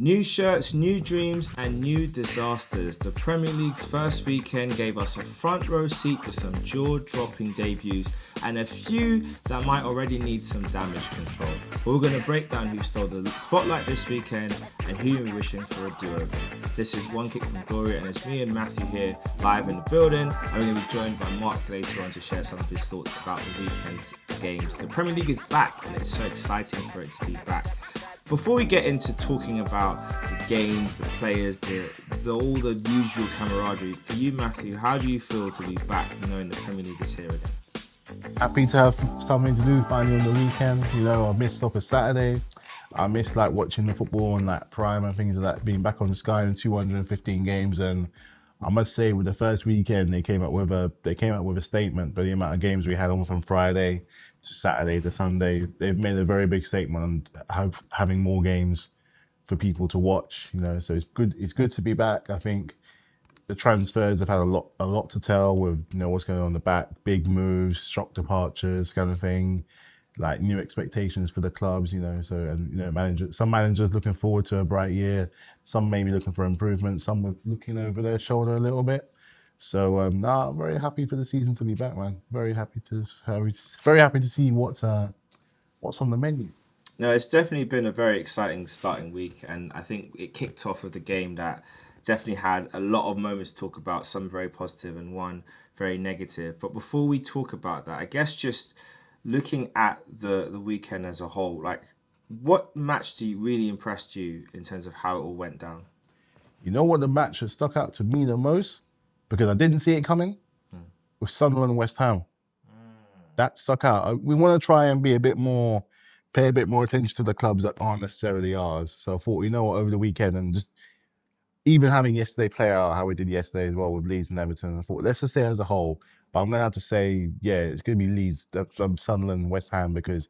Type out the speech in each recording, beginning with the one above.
New shirts, new dreams, and new disasters. The Premier League's first weekend gave us a front row seat to some jaw-dropping debuts and a few that might already need some damage control. We're going to break down who stole the spotlight this weekend and who you're wishing for a do-over. This is One Kick from Glory, and it's me and Matthew here live in the building. And we're going to be joined by Mark later on to share some of his thoughts about the weekend's games. The Premier League is back, and it's so exciting for it to be back. Before we get into talking about the games, the players, all the usual camaraderie, for you, Matthew, how do you feel to be back knowing the Premier League is here again? Happy to have something to do finally on the weekend. You know, I missed Soccer Saturday. I missed watching the football on Prime and things like that, being back on the Sky in 215 games. And I must say, with the first weekend, they came out with a statement. But the amount of games we had on from Friday to Saturday to Sunday, they've made a very big statement on having more games for people to watch. You know, so it's good. It's good to be back. I think the transfers have had a lot to tell with what's going on in the back, big moves, shock departures, kind of thing, like new expectations for the clubs. Some managers looking forward to a bright year, some maybe looking for improvement, some with looking over their shoulder a little bit. So I'm very happy for the season to be back, man. Very happy to see what's on the menu. No, it's definitely been a very exciting starting week, and I think it kicked off with a game that definitely had a lot of moments to talk about, some very positive and one very negative. But before we talk about that, I guess just looking at the weekend as a whole, what match really impressed you in terms of how it all went down? You know what the match that stuck out to me the most? Because I didn't see it coming, with Sunderland and West Ham. That stuck out. We want to try and pay a bit more attention to the clubs that aren't necessarily ours. So I thought, over the weekend and just even having yesterday play out how we did yesterday as well with Leeds and Everton, I thought, let's just say as a whole. But I'm going to have to say, yeah, it's going to be Leeds, Sunderland, West Ham, because,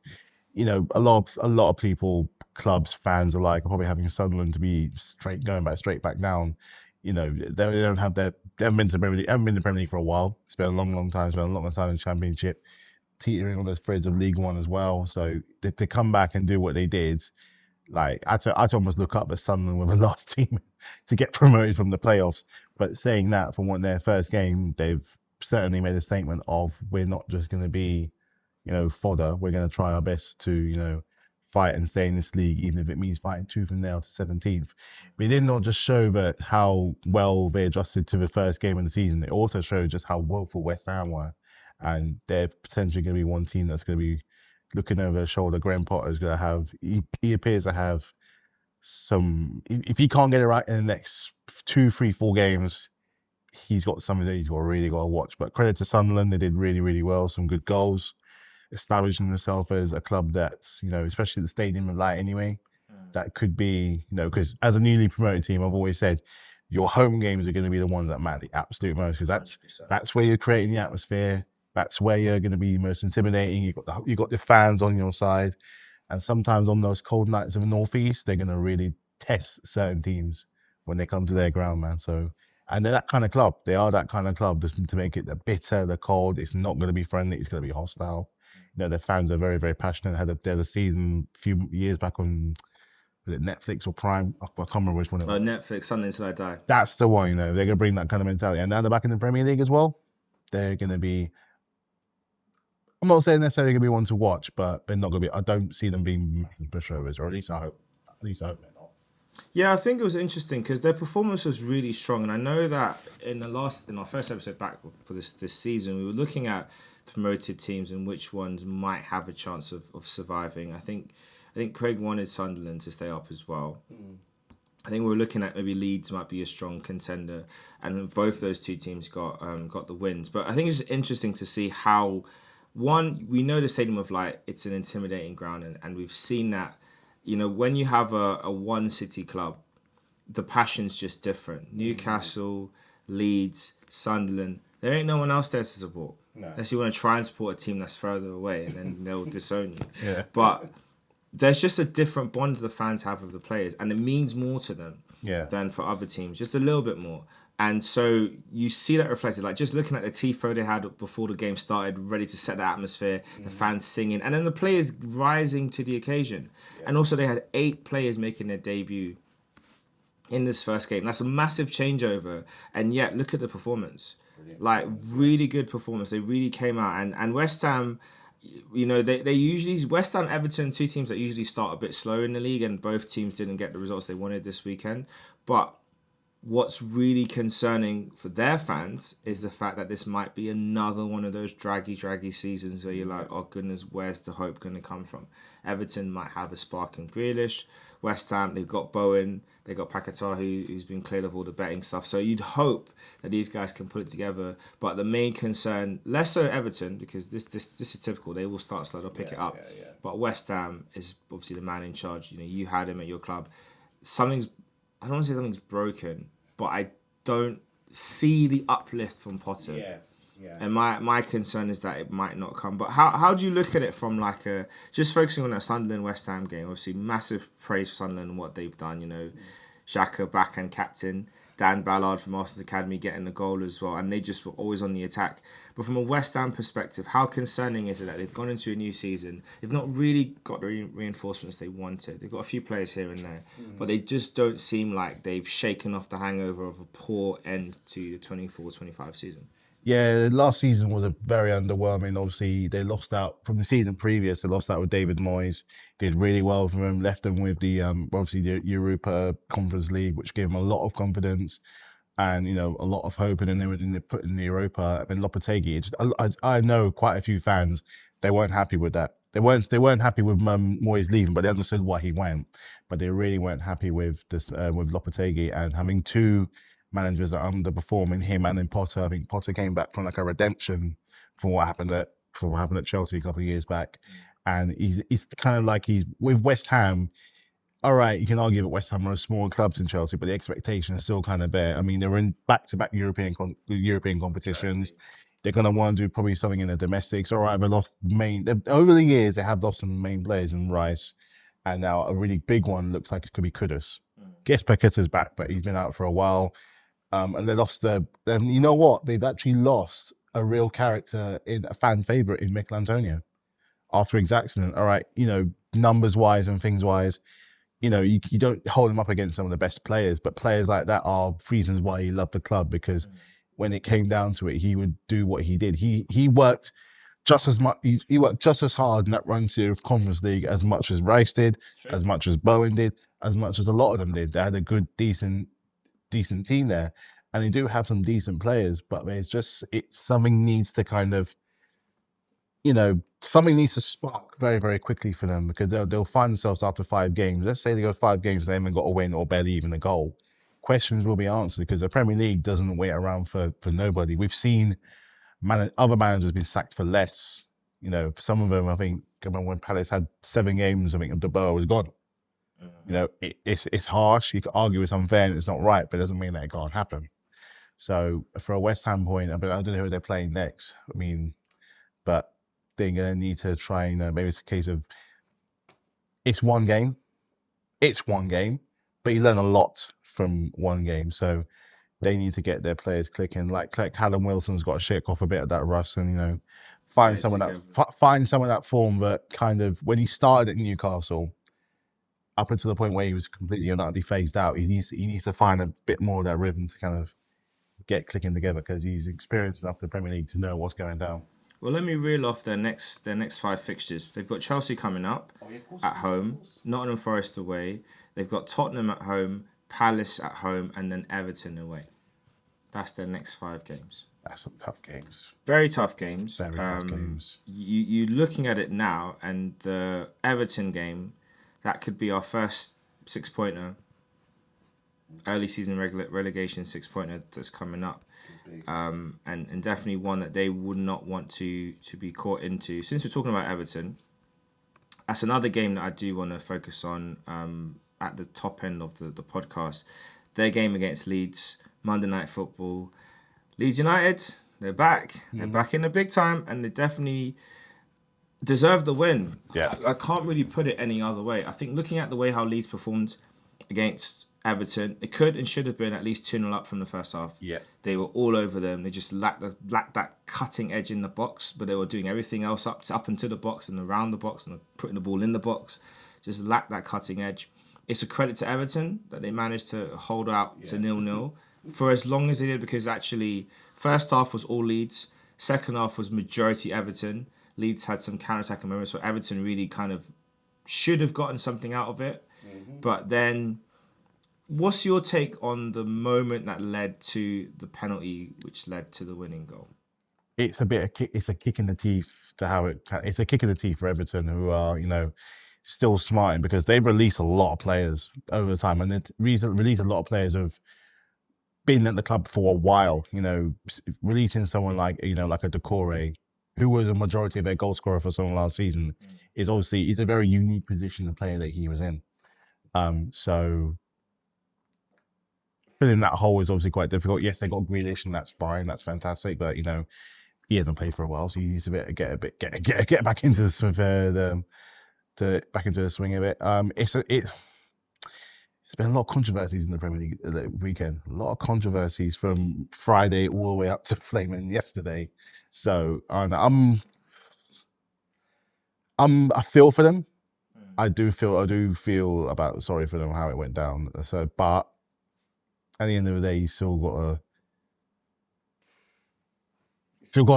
a lot of people, clubs, fans alike, are probably having Sunderland to be straight back down. They haven't been to the Premier League for a while. It's been a long time. It's been a long time in the Championship, teetering on those threads of League One as well. So to come back and do what they did, I had to almost look up at Sunderland with the last team to get promoted from the playoffs. But saying that, from their first game, they've certainly made a statement of, we're not just going to be, fodder. We're going to try our best to, fight and stay in this league, even if it means fighting tooth and nail to 17th. But it did not just show that how well they adjusted to the first game of the season. It also showed just how woeful West Ham were. And they're potentially going to be one team that's going to be looking over their shoulder. Graham Potter's going to have, he appears to have if he can't get it right in the next 2, 3, 4 games, he's got something that he's really got to watch. But credit to Sunderland, they did really, really well. Some good goals, establishing themselves as a club that's, especially the Stadium of Light anyway, that could be, because as a newly promoted team, I've always said, your home games are going to be the ones that matter the absolute most, because that's where you're creating the atmosphere. That's where you're going to be most intimidating. You got the fans on your side, and sometimes on those cold nights of the Northeast, they're going to really test certain teams when they come to their ground, man. So, and they're that kind of club. They are that kind of club, just to make it the bitter, the cold. It's not going to be friendly. It's going to be hostile. Their fans are very, very passionate. They had a season a few years back on, was it Netflix or Prime? I can't remember which one it was. Netflix, Sunday Until I Die. That's the one, They're going to bring that kind of mentality. And now they're back in the Premier League as well. They're going to be, I'm not saying necessarily going to be one to watch, but they're not going to be, I don't see them being pushovers, or at least I hope they're not. Yeah, I think it was interesting because their performance was really strong. And I know that in our first episode back for this season, we were looking at promoted teams and which ones might have a chance of surviving. I think Craig wanted Sunderland to stay up as well. I think we were looking at maybe Leeds might be a strong contender, and both those two teams got the wins. But I think it's just interesting to see how, one, we know the Stadium of Light, it's an intimidating ground, and we've seen that, when you have a one city club, the passion's just different. Newcastle, Leeds, Sunderland, there ain't no one else there to support. No. Unless you want to try and support a team that's further away, and then they'll disown you. Yeah. But there's just a different bond the fans have with the players, and it means more to them than for other teams, just a little bit more. And so you see that reflected, just looking at the tifo they had before the game started, ready to set the atmosphere, the fans singing, and then the players rising to the occasion. Yeah. And also they had 8 players making their debut in this first game. That's a massive changeover. And yet, look at the performance. Like, really good performance. They really came out. And West Ham, you know, they usually, West Ham, Everton, two teams that usually start a bit slow in the league, and both teams didn't get the results they wanted this weekend. But what's really concerning for their fans is the fact that this might be another one of those draggy seasons where you're like, oh goodness, where's the hope going to come from? Everton might have a spark in Grealish. West Ham, they've got Bowen, they've got Paquetá, who's been cleared of all the betting stuff. So you'd hope that these guys can put it together. But the main concern, less so Everton, because this is typical. They will start slow, they'll pick it up. But West Ham is obviously the man in charge. You know, you had him at your club. I don't want to say something's broken, but I don't see the uplift from Potter. Yeah. And my concern is that it might not come. But how do you look at it from like just focusing on that Sunderland West Ham game? Obviously, massive praise for Sunderland and what they've done. You know, Xhaka backhand captain, Dan Ballard from Arsenal's Academy getting the goal as well, and they just were always on the attack. But from a West Ham perspective, how concerning is it that they've gone into a new season? They've not really got the reinforcements they wanted. They've got a few players here and there, but they just don't seem like they've shaken off the hangover of a poor end to the 24-25 season. Yeah, last season was a very underwhelming. Obviously, they lost out from the season previous. They lost out with David Moyes. Did really well for them. Left them with the obviously the Europa Conference League, which gave them a lot of confidence and a lot of hope. And then they were put in the Europa. And Lopetegui. I know quite a few fans. They weren't happy with that. They weren't happy with Moyes leaving, but they understood why he went. But they really weren't happy with this with Lopetegui and having two managers that are underperforming, him and then Potter. I think Potter came back from like a redemption from what happened at Chelsea a couple of years back, and he's kind of like he's with West Ham. All right, you can argue that West Ham are smaller clubs in Chelsea, but the expectation is still kind of there. I mean, they're in back-to-back European competitions. Exactly. They're going to want to do probably something in the domestics. All right, over the years, they have lost some main players in Rice, and now a really big one looks like it could be Kudus. Guess Paqueta's back, but he's been out for a while. And they lost you know what? They've actually lost a real character in a fan favourite in Mikel Antonio after his accident. All right, numbers wise and things wise, you don't hold him up against some of the best players, but players like that are reasons why he loved the club, because when it came down to it, he would do what he did. He worked just as much. He worked just as hard in that run to Conference League as much as Rice did, as much as Bowen did, as much as a lot of them did. They had a good, decent team there, and they do have some decent players, but something needs to kind of something needs to spark very, very quickly for them, because they'll find themselves after 5 games. Let's say they go 5 games, they haven't got a win or barely even a goal. Questions will be answered, because the Premier League doesn't wait around for nobody. We've seen other managers been sacked for less. For some of them, I think, when Palace had 7 games, I think De Boer was gone. It's harsh. You could argue it's unfair and it's not right, but it doesn't mean that it can't happen. So for a West Ham point, I don't know who they're playing next. I mean, but they're going to need to try and maybe it's a case of it's one game, but you learn a lot from one game. So they need to get their players clicking. Like Callum Wilson's got to shake off a bit of that rust and find some of that form that kind of when he started at Newcastle, up until the point where he was completely and utterly phased out, he needs to find a bit more of that rhythm to kind of get clicking together, because he's experienced enough in the Premier League to know what's going down. Well, let me reel off their next 5 fixtures. They've got Chelsea coming up at home, Nottingham Forest away. They've got Tottenham at home, Palace at home, and then Everton away. That's their next 5 games. That's some tough games. Very tough games. Very tough games. You're looking at it now, and the Everton game, that could be our first 6-pointer, early season relegation 6-pointer that's coming up, and definitely one that they would not want to be caught into. Since we're talking about Everton, that's another game that I do want to focus on at the top end of the podcast. Their game against Leeds, Monday Night Football. Leeds United, they're back. Mm-hmm. They're back in the big time, and they definitely deserve the win. Yeah, I can't really put it any other way. I think looking at the way how Leeds performed against Everton, it could and should have been at least 2-0 up from the first half. Yeah, they were all over them. They just lacked that cutting edge in the box, but they were doing everything else up into the box and around the box and putting the ball in the box. Just lacked that cutting edge. it's a credit to Everton that they managed to hold out to 0-0 for as long as they did, because actually first half was all Leeds, second half was majority Everton. Leeds had some counter-attacking moments where Everton really kind of should have gotten something out of it. But then, what's your take on the moment that led to the penalty which led to the winning goal? It's a bit of it's a kick in the teeth to how it's a kick in the teeth for Everton, who are, you know, still smarting, because they've released a lot of players over time, and it released a lot of players who've been at the club for a while. You know, releasing someone like, you know, like a Decore, who was a majority of their goal scorer for someone last season, is obviously, it's a very unique position, the player that he was in. So filling that hole is obviously quite difficult. Yes, they got Grealish, and that's fine, that's fantastic, but you know, he hasn't played for a while, so he needs to get back into back into the swing of it. It's been a lot of controversies in the Premier League weekend. A lot of controversies from Friday all the way up to flaming yesterday. So I feel for them. I do feel about sorry for them how it went down. So, but at the end of the day, you still got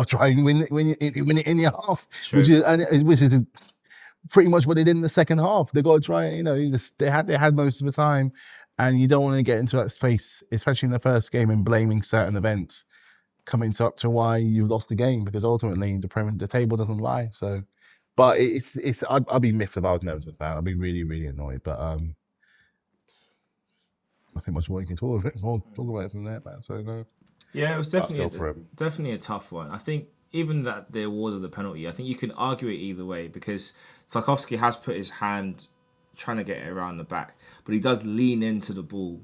to try and win it in your half, which is pretty much what they did in the second half. They got to try, you know, they had most of the time, and you don't want to get into that space, especially in the first game, and blaming certain events coming up to why you lost the game, because ultimately the table doesn't lie. So, but I'd be miffed if I was an Everton fan. I'd be really, really annoyed. But nothing much more you can talk about it from there, man. So no. Yeah, it was definitely a tough one. I think even that they awarded the penalty, I think you can argue it either way, because Tarkowski has put his hand trying to get it around the back, but he does lean into the ball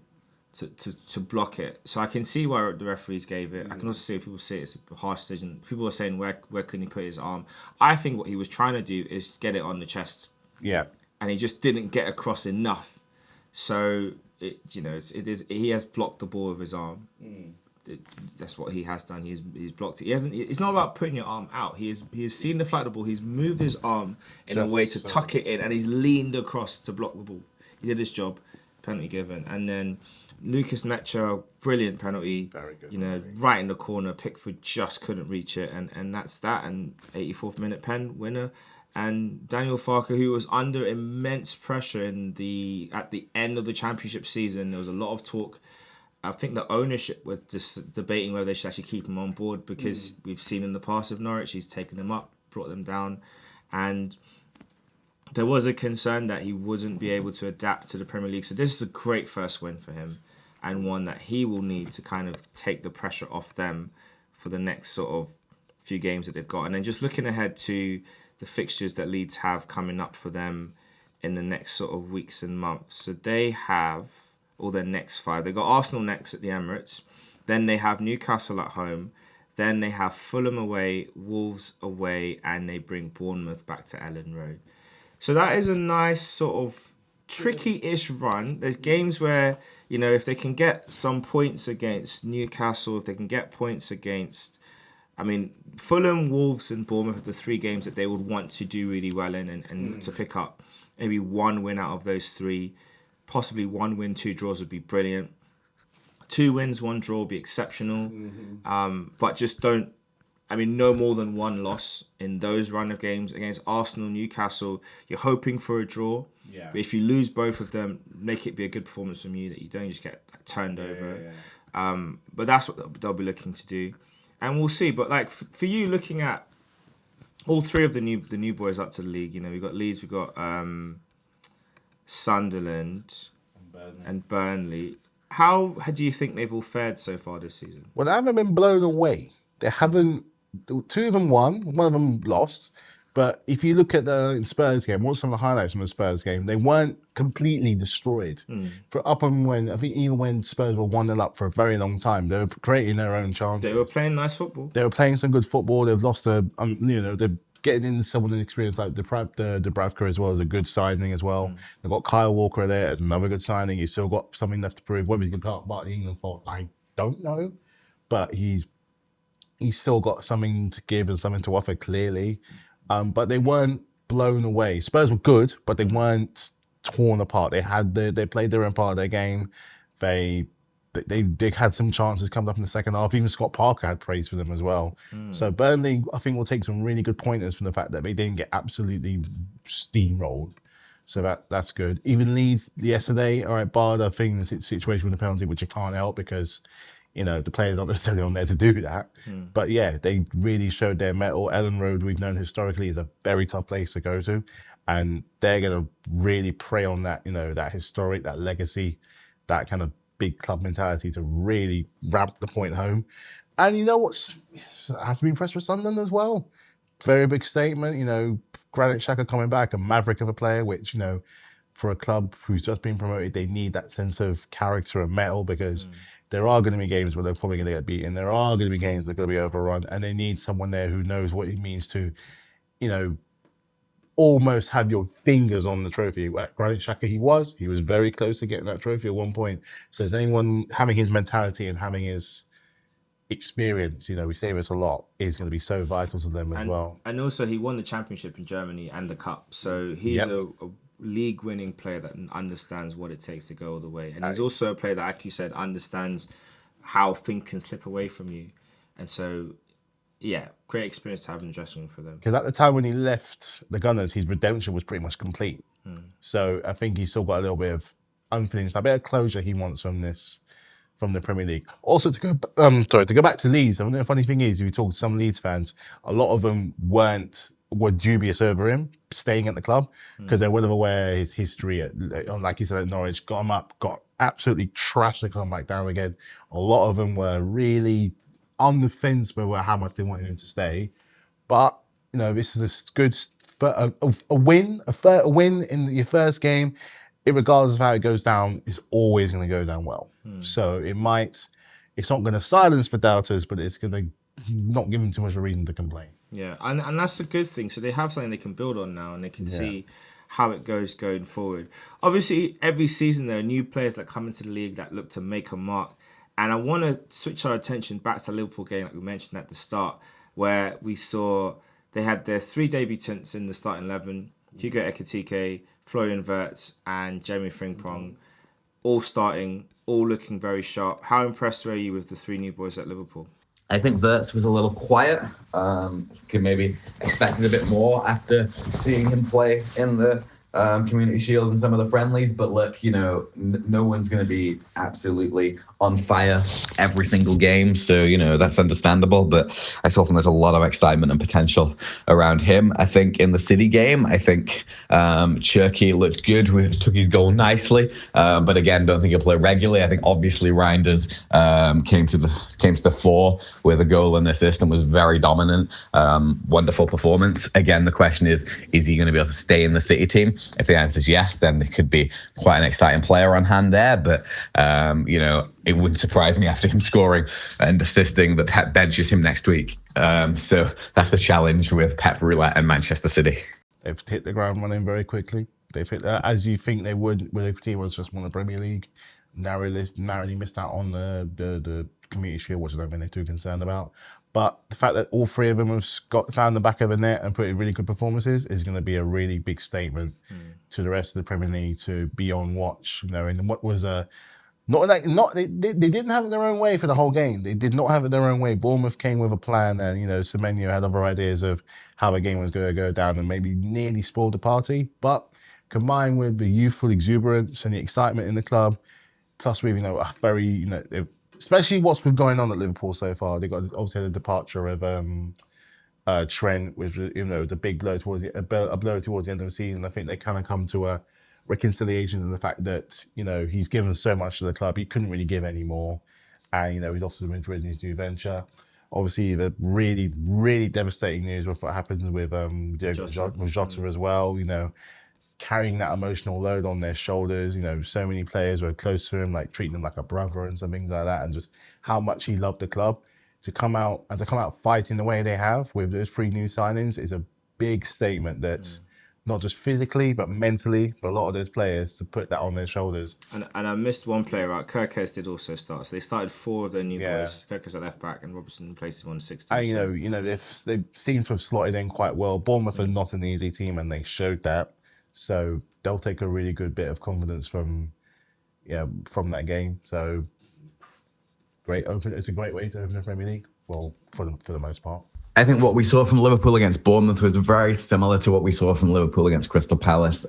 to block it. So I can see why the referees gave it. I can also see people say it's a harsh decision. People are saying where couldn't he put his arm? I think what he was trying to do is get it on the chest. Yeah. And he just didn't get across enough. So he has blocked the ball with his arm. That's what he has done. He's blocked it. He hasn't. It's not about putting your arm out. He has seen the flight of the ball. He's moved his arm in a way to tuck it in, and he's leaned across to block the ball. He did his job. Penalty given, and then Lucas Mecha, brilliant penalty. Very good. You know, right in the corner. Pickford just couldn't reach it, and that's that. And 84th minute pen winner. And Daniel Farke, who was under immense pressure at the end of the championship season, there was a lot of talk. I think the ownership was just debating whether they should actually keep him on board, because we've seen in the past with Norwich, he's taken them up, brought them down, and there was a concern that he wouldn't be able to adapt to the Premier League. So this is a great first win for him, and one that he will need to kind of take the pressure off them for the next sort of few games that they've got. And then just looking ahead to the fixtures that Leeds have coming up for them in the next sort of weeks and months. So they have all their next 5. They've got Arsenal next at the Emirates. Then they have Newcastle at home. Then they have Fulham away, Wolves away, and they bring Bournemouth back to Ellen Road. So that is a nice sort of tricky-ish run. There's games where, you know, if they can get some points against Newcastle, if they can get points against, I mean, Fulham, Wolves, and Bournemouth are the 3 games that they would want to do really well in and to pick up maybe 1 win out of those 3. Possibly 1 win, 2 draws would be brilliant. 2 wins, 1 draw would be exceptional. But just don't, I mean, no more than 1 loss in those run of games against Arsenal, Newcastle. You're hoping for a draw. Yeah. But if you lose both of them, make it be a good performance from you, that you don't just get turned over. But that's what they'll be looking to do. And we'll see. But like for you, looking at all 3 of the new boys up to the league, you know, we've got Leeds, we've got Sunderland and Burnley. How do you think they've all fared so far this season? Well, they haven't been blown away. They haven't. 2 of them won, 1 of them lost. But if you look at the Spurs game, what's some of the highlights from the Spurs game? They weren't completely destroyed. For up and when, I think even when Spurs were 1-0 up for a very long time, they were creating their own chances. They were playing nice football. They were playing some good football. They've lost they're getting into someone experienced like Dubravka as well as a good signing as well. They've got Kyle Walker there as another good signing. He's still got something left to prove. Whether he's going to part of the England for, I don't know. But he's still got something to give and something to offer, clearly. But they weren't blown away. Spurs were good, but they weren't torn apart. They played their own part of their game. They had some chances coming up in the second half. Even Scott Parker had praise for them as well. So Burnley, I think, will take some really good pointers from the fact that they didn't get absolutely steamrolled. So that's good. Even Leeds yesterday, all right, bar the thing, the situation with the penalty, which you can't help because, the players aren't necessarily on there to do that. But yeah, they really showed their mettle. Ellen Road, we've known historically, is a very tough place to go to. And they're going to really prey on that, that historic, that legacy, that kind of big club mentality to really ramp the point home. And you know what's, I have to be impressed with Sunderland as well. Very big statement, Granit Xhaka coming back, a maverick of a player, which, for a club who's just been promoted, they need that sense of character and mettle because there are going to be games where they're probably going to get beaten. There are going to be games that are going to be overrun, and they need someone there who knows what it means to, almost have your fingers on the trophy. Granit Xhaka, he was very close to getting that trophy at one point. So is anyone having his mentality and having his experience, we say this a lot, is going to be so vital to them as well. And also he won the championship in Germany and the cup. So he's a league winning player that understands what it takes to go all the way. And he's also a player that, like you said, understands how things can slip away from you. And so, yeah, great experience to have in the dressing room for them. Because at the time when he left the Gunners, his redemption was pretty much complete. So I think he's still got a little bit of unfinished, a bit of closure he wants from the Premier League. Also, to go back to Leeds, the funny thing is, if you talk to some Leeds fans, a lot of them were dubious over him staying at the club because they're well aware his history, like you said, at Norwich, got him up, got absolutely trashed to come back down again. A lot of them were really on the fence about how much they wanted him to stay. But, this is a good, a win in your first game, regardless of how it goes down, is always going to go down well. So it's not going to silence the doubters, but it's going to not give them too much of a reason to complain. Yeah, and that's a good thing. So they have something they can build on now, and they can see how it goes going forward. Obviously, every season there are new players that come into the league that look to make a mark. And I want to switch our attention back to the Liverpool game, like we mentioned at the start, where we saw they had their 3 debutants in the starting 11, Hugo Ekitike, Florian Wirtz, and Jeremy Frimpong, all starting, all looking very sharp. How impressed were you with the 3 new boys at Liverpool? I think Wirtz was a little quiet. Could maybe expected a bit more after seeing him play in the Community Shield and some of the friendlies. But look, no one's going to be absolutely on fire every single game. So, that's understandable. But I still think there's a lot of excitement and potential around him. I think in the City game, Cherky looked good. Took his goal nicely. But again, don't think he'll play regularly. I think obviously Reinders came to the fore with a goal and assist and was very dominant. Wonderful performance. Again, the question is he going to be able to stay in the City team? If the answer is yes, then there could be quite an exciting player on hand there. But, it wouldn't surprise me after him scoring and assisting that Pep benches him next week. So that's the challenge with Pep Roulette and Manchester City. They've hit the ground running very quickly. They've hit as you think they would with a team was just won the Premier League. Narrowly missed out on the Community Shield, which I don't think they're too concerned about. But the fact that all 3 of them have found the back of the net and put in really good performances is going to be a really big statement to the rest of the Premier League to be on watch. And what was they didn't have it their own way for the whole game. They did not have it their own way. Bournemouth came with a plan, and Semenyo had other ideas of how the game was going to go down, and maybe nearly spoiled the party. But combined with the youthful exuberance and the excitement in the club, plus with a very especially what's been going on at Liverpool so far, they got obviously the departure of Trent, which was a big blow towards a blow towards the end of the season. I think they kind of come to a reconciliation in the fact that he's given so much to the club, he couldn't really give any more, and he's off to Madrid in his new venture. Obviously, the really, really devastating news with what happens with Jota as well. Carrying that emotional load on their shoulders. So many players were close to him, like treating him like a brother and some things like that, and just how much he loved the club. To come out fighting the way they have with those 3 new signings is a big statement that. Not just physically, but mentally, for a lot of those players to put that on their shoulders. And I missed one player out. Kirkes did also start. So they started 4 of their new boys. Kirkes at left back, and Robertson placed him on 16. And they seem to have slotted in quite well. Bournemouth are not an easy team, and they showed that. So they'll take a really good bit of confidence from that game. So great open. It's a great way to open the Premier League. Well, for the most part. I think what we saw from Liverpool against Bournemouth was very similar to what we saw from Liverpool against Crystal Palace.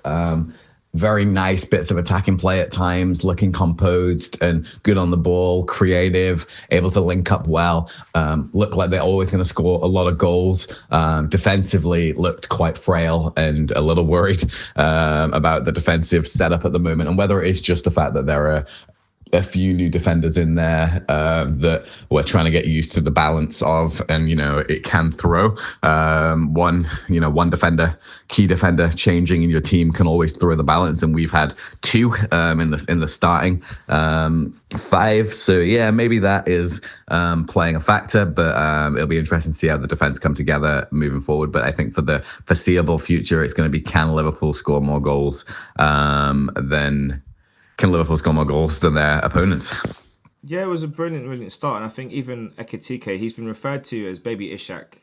Very nice bits of attacking play at times, looking composed and good on the ball, creative, able to link up well, look like they're always going to score a lot of goals. Defensively looked quite frail and a little worried about the defensive setup at the moment, and whether it is just the fact that there are a few new defenders in there that we're trying to get used to the balance of, and it can throw one defender, key defender changing in your team can always throw the balance, and we've had two in the starting five. So yeah, maybe that is playing a factor, but it'll be interesting to see how the defense come together moving forward. But I think for the foreseeable future, it's going to be, can Liverpool score more goals than their opponents? Yeah, it was a brilliant start. And I think even Ekitike, he's been referred to as Baby Ishak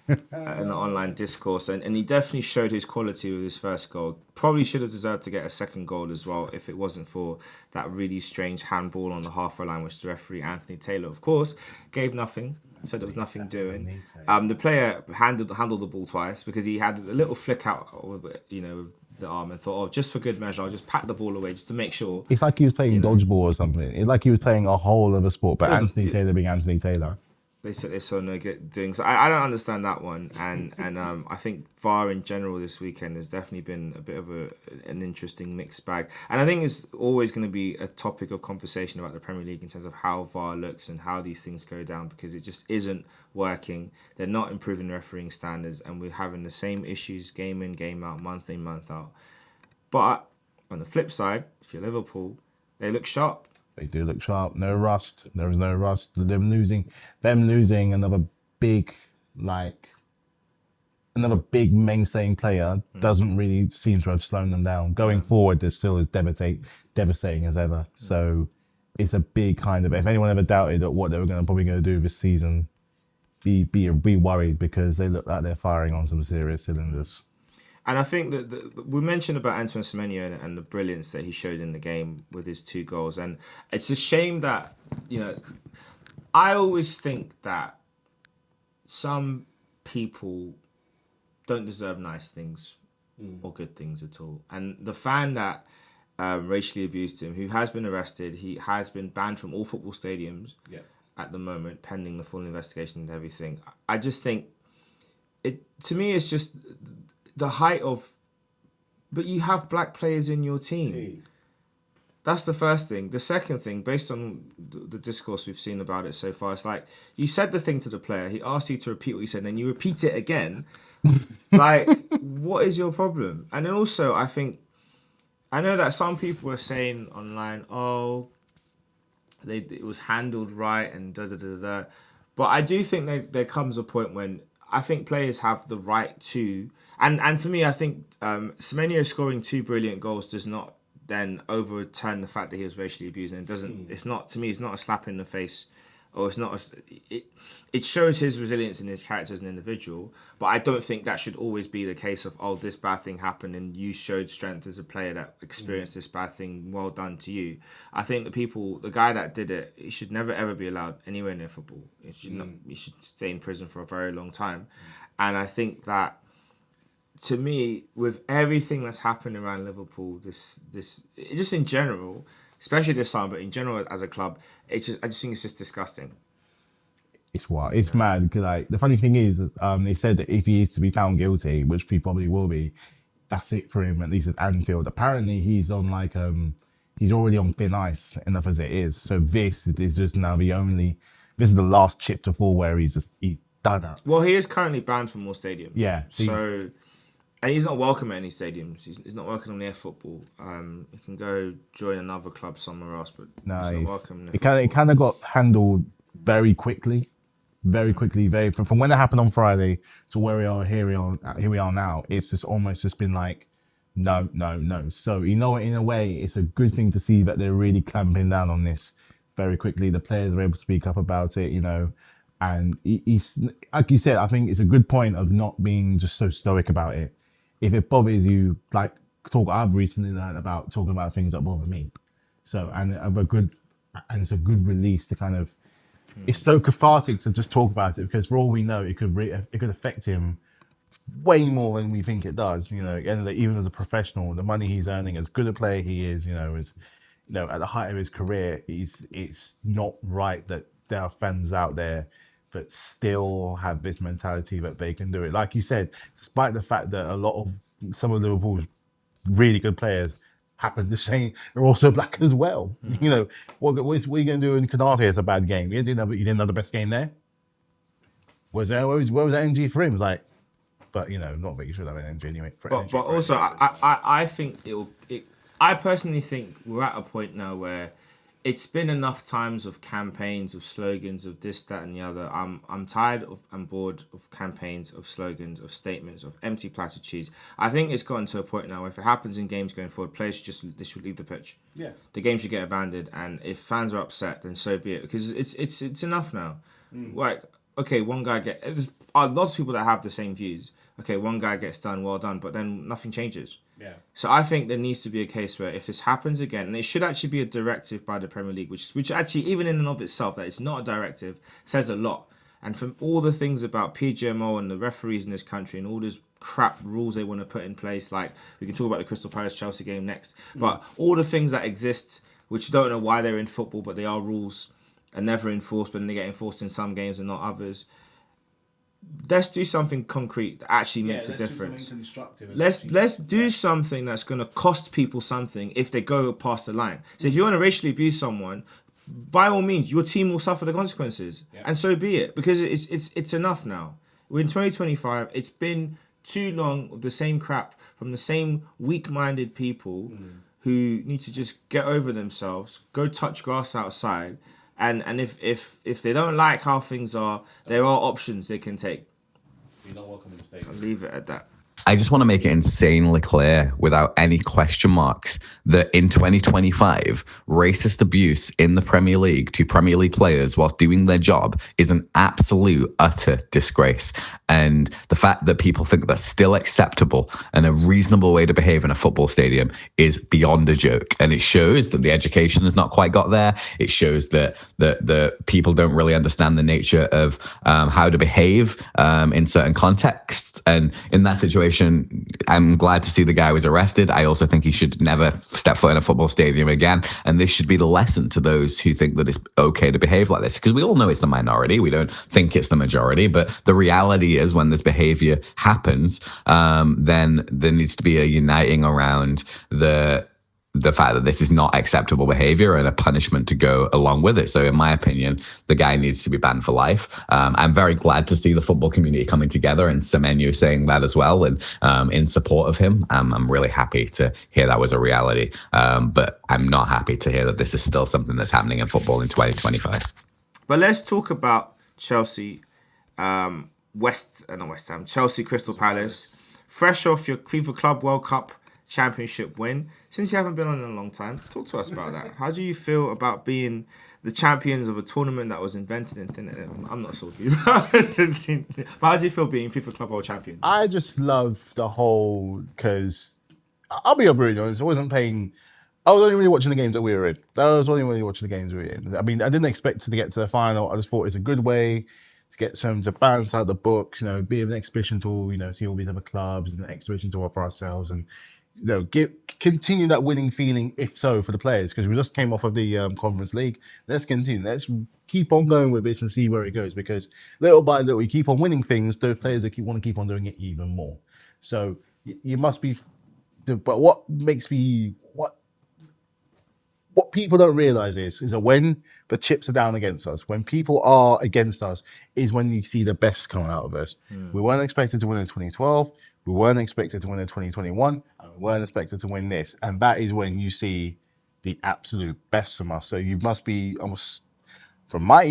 in the online discourse. And he definitely showed his quality with his first goal. Probably should have deserved to get a second goal as well if it wasn't for that really strange handball on the halfway line, which the referee, Anthony Taylor, of course, gave nothing. Said there was nothing doing. The player handled the ball twice because he had a little flick out with the arm and thought, just for good measure, I'll just pat the ball away just to make sure. It's like he was playing dodgeball or something. It's like he was playing a whole other sport, but Anthony Taylor being Anthony Taylor. They said they saw no good doing. So I don't understand that one, and I think VAR in general this weekend has definitely been a bit of an interesting mixed bag, and I think it's always going to be a topic of conversation about the Premier League in terms of how VAR looks and how these things go down, because it just isn't working. They're not improving refereeing standards, and we're having the same issues game in, game out, month in, month out. But on the flip side, if you're Liverpool, they look sharp. They do look sharp. No rust. There is no rust. Them losing another big mainstay player doesn't really seem to have slowed them down. Going forward, they're still as devastating as ever. So it's a big kind of, if anyone ever doubted that what they were probably going to do this season, be worried, because they look like they're firing on some serious cylinders. And I think that we mentioned about Antoine Semenyo and the brilliance that he showed in the game with his 2 goals. And it's a shame that, I always think that some people don't deserve nice things or good things at all. And the fan that racially abused him, who has been arrested, he has been banned from all football stadiums at the moment, pending the full investigation and everything. I just think, to me, it's just the height of, but you have black players in your team. That's the first thing. The second thing, based on the discourse we've seen about it so far, it's like, you said the thing to the player, he asked you to repeat what you said, and then you repeat it again. Like, what is your problem? And then also, I know that some people are saying online, it was handled right and da-da-da-da. But I do think there comes a point when I think players have the right to, and for me, I think Semenyo scoring 2 brilliant goals does not then overturn the fact that he was racially abused, and it doesn't. It's not, to me, it's not a slap in the face, or it's not. It shows his resilience in his character as an individual. But I don't think that should always be the case of, this bad thing happened and you showed strength as a player that experienced this bad thing. Well done to you. I think the guy that did it, he should never ever be allowed anywhere near football. He should stay in prison for a very long time. And I think that, to me, with everything that's happened around Liverpool, this just in general, especially this summer, but in general as a club, I just think it's just disgusting. It's wild. It's mad. Cause the funny thing is, they said that if he is to be found guilty, which he probably will be, that's it for him, at least at Anfield. Apparently, he's on he's already on thin ice, enough as it is. So this is just now this is the last chip to fall where he's done it. Well, he is currently banned from all stadiums. Yeah. So, and he's not welcome at any stadiums. He's not welcome near football. He can go join another club somewhere else, but he's not welcome near football. It kind of got handled very quickly. From when it happened on Friday to where we are here we are now, it's just almost just been like, no. So in a way, it's a good thing to see that they're really clamping down on this very quickly. The players are able to speak up about it, and he's, like you said, I think it's a good point of not being just so stoic about it. If it bothers you, I've recently learned about talking about things that bother me. So, and it's a good release to kind of, it's so cathartic to just talk about it, because for all we know, it could affect him way more than we think it does. You know, and even as a professional, the money he's earning, as good a player he is, at the height of his career, it's not right that there are fans out there that still have this mentality that they can do it. Like you said, despite the fact that some of Liverpool's really good players happen to say they're also black as well. You know, what are you going to do in Canate? It's a bad game. You didn't have the best game there. Where was the energy for him? It was like, but not that you should have an energy anyway. But also, I think I personally think we're at a point now where it's been enough times of campaigns, of slogans, of this, that, and the other. I'm tired of and bored of campaigns, of slogans, of statements, of empty platitudes. I think it's gotten to a point now where if it happens in games going forward, players should leave the pitch. Yeah. The game should get abandoned, and if fans are upset, then so be it, because it's enough now. Like, okay, one guy there's lots of people that have the same views. Okay, one guy gets done, well done, but then nothing changes. Yeah. So I think there needs to be a case where if this happens again, and it should actually be a directive by the Premier League, which actually, even in and of itself, that it's not a directive, says a lot. And from all the things about PGMO and the referees in this country and all these crap rules they want to put in place, like we can talk about the Crystal Palace Chelsea game next, but all the things that exist, which you don't know why they're in football, but they are rules and never enforced, but they get enforced in some games and not others. Let's do something concrete that actually makes a difference. Let's do something that's going to cost people something if they go past the line. So if you want to racially abuse someone, by all means, your team will suffer the consequences, and so be it. Because it's enough now. We're in 2025. It's been too long of the same crap from the same weak-minded people who need to just get over themselves, go touch grass outside. And if they don't like how things are, there are options they can take. You're not welcome in the stadium. I'll leave it at that. I just want to make it insanely clear, without any question marks, that in 2025, racist abuse in the Premier League to Premier League players whilst doing their job is an absolute, utter disgrace. And the fact that people think that's still acceptable and a reasonable way to behave in a football stadium is beyond a joke. And it shows that the education has not quite got there. It shows that the people don't really understand the nature of how to behave in certain contexts. And in that situation, I'm glad to see the guy was arrested. I also think he should never step foot in a football stadium again. And this should be the lesson to those who think that it's okay to behave like this, because we all know it's the minority. We don't think it's the majority. But the reality is, when this behavior happens, then there needs to be a uniting around the fact that this is not acceptable behavior and a punishment to go along with it. So in my opinion, the guy needs to be banned for life. I'm very glad to see the football community coming together and Semenyo saying that as well, and in support of him. I'm really happy to hear that was a reality. But I'm not happy to hear that this is still something that's happening in football in 2025. But let's talk about Chelsea, Chelsea Crystal Palace. Fresh off your FIFA Club World Cup Championship win. Since you haven't been on in a long time, talk to us about that. How do you feel about being the champions of a tournament that was invented in thin air? I'm not salty. But how do you feel being FIFA Club World Champions? I just love the whole, because I'll be brutally honest, I was only really watching the games that we were in. I mean, I didn't expect to get to the final. I just thought it's a good way to balance out the books, be an exhibition tool, see all these other clubs, and an exhibition tool for ourselves, and continue that winning feeling, if so, for the players, because we just came off of the Conference League. Let's continue. Let's keep on going with this and see where it goes, because little by little, we keep on winning things, those players that want to keep on doing it even more. So you must be. But what people don't realize is that when the chips are down against us, when people are against us, is when you see the best coming out of us. We weren't expected to win in 2012. We weren't expected to win in 2021. And we weren't expected to win this. And that is when you see the absolute best from us. So you must be almost, from my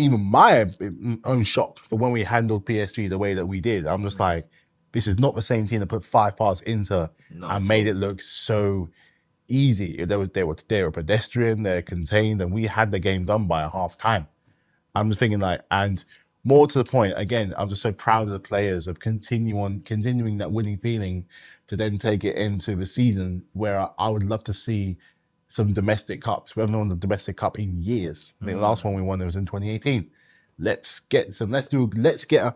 own shock for when we handled PSG the way that we did. I'm just like, this is not the same team that put 5 parts into and made it look so easy. They were pedestrian, they're contained, and we had the game done by a half time. I'm just thinking and more to the point, again, I'm just so proud of the players of continuing that winning feeling to then take it into the season where I would love to see some domestic cups. We haven't won the domestic cup in years. I think the last one we won was in 2018. Let's get a.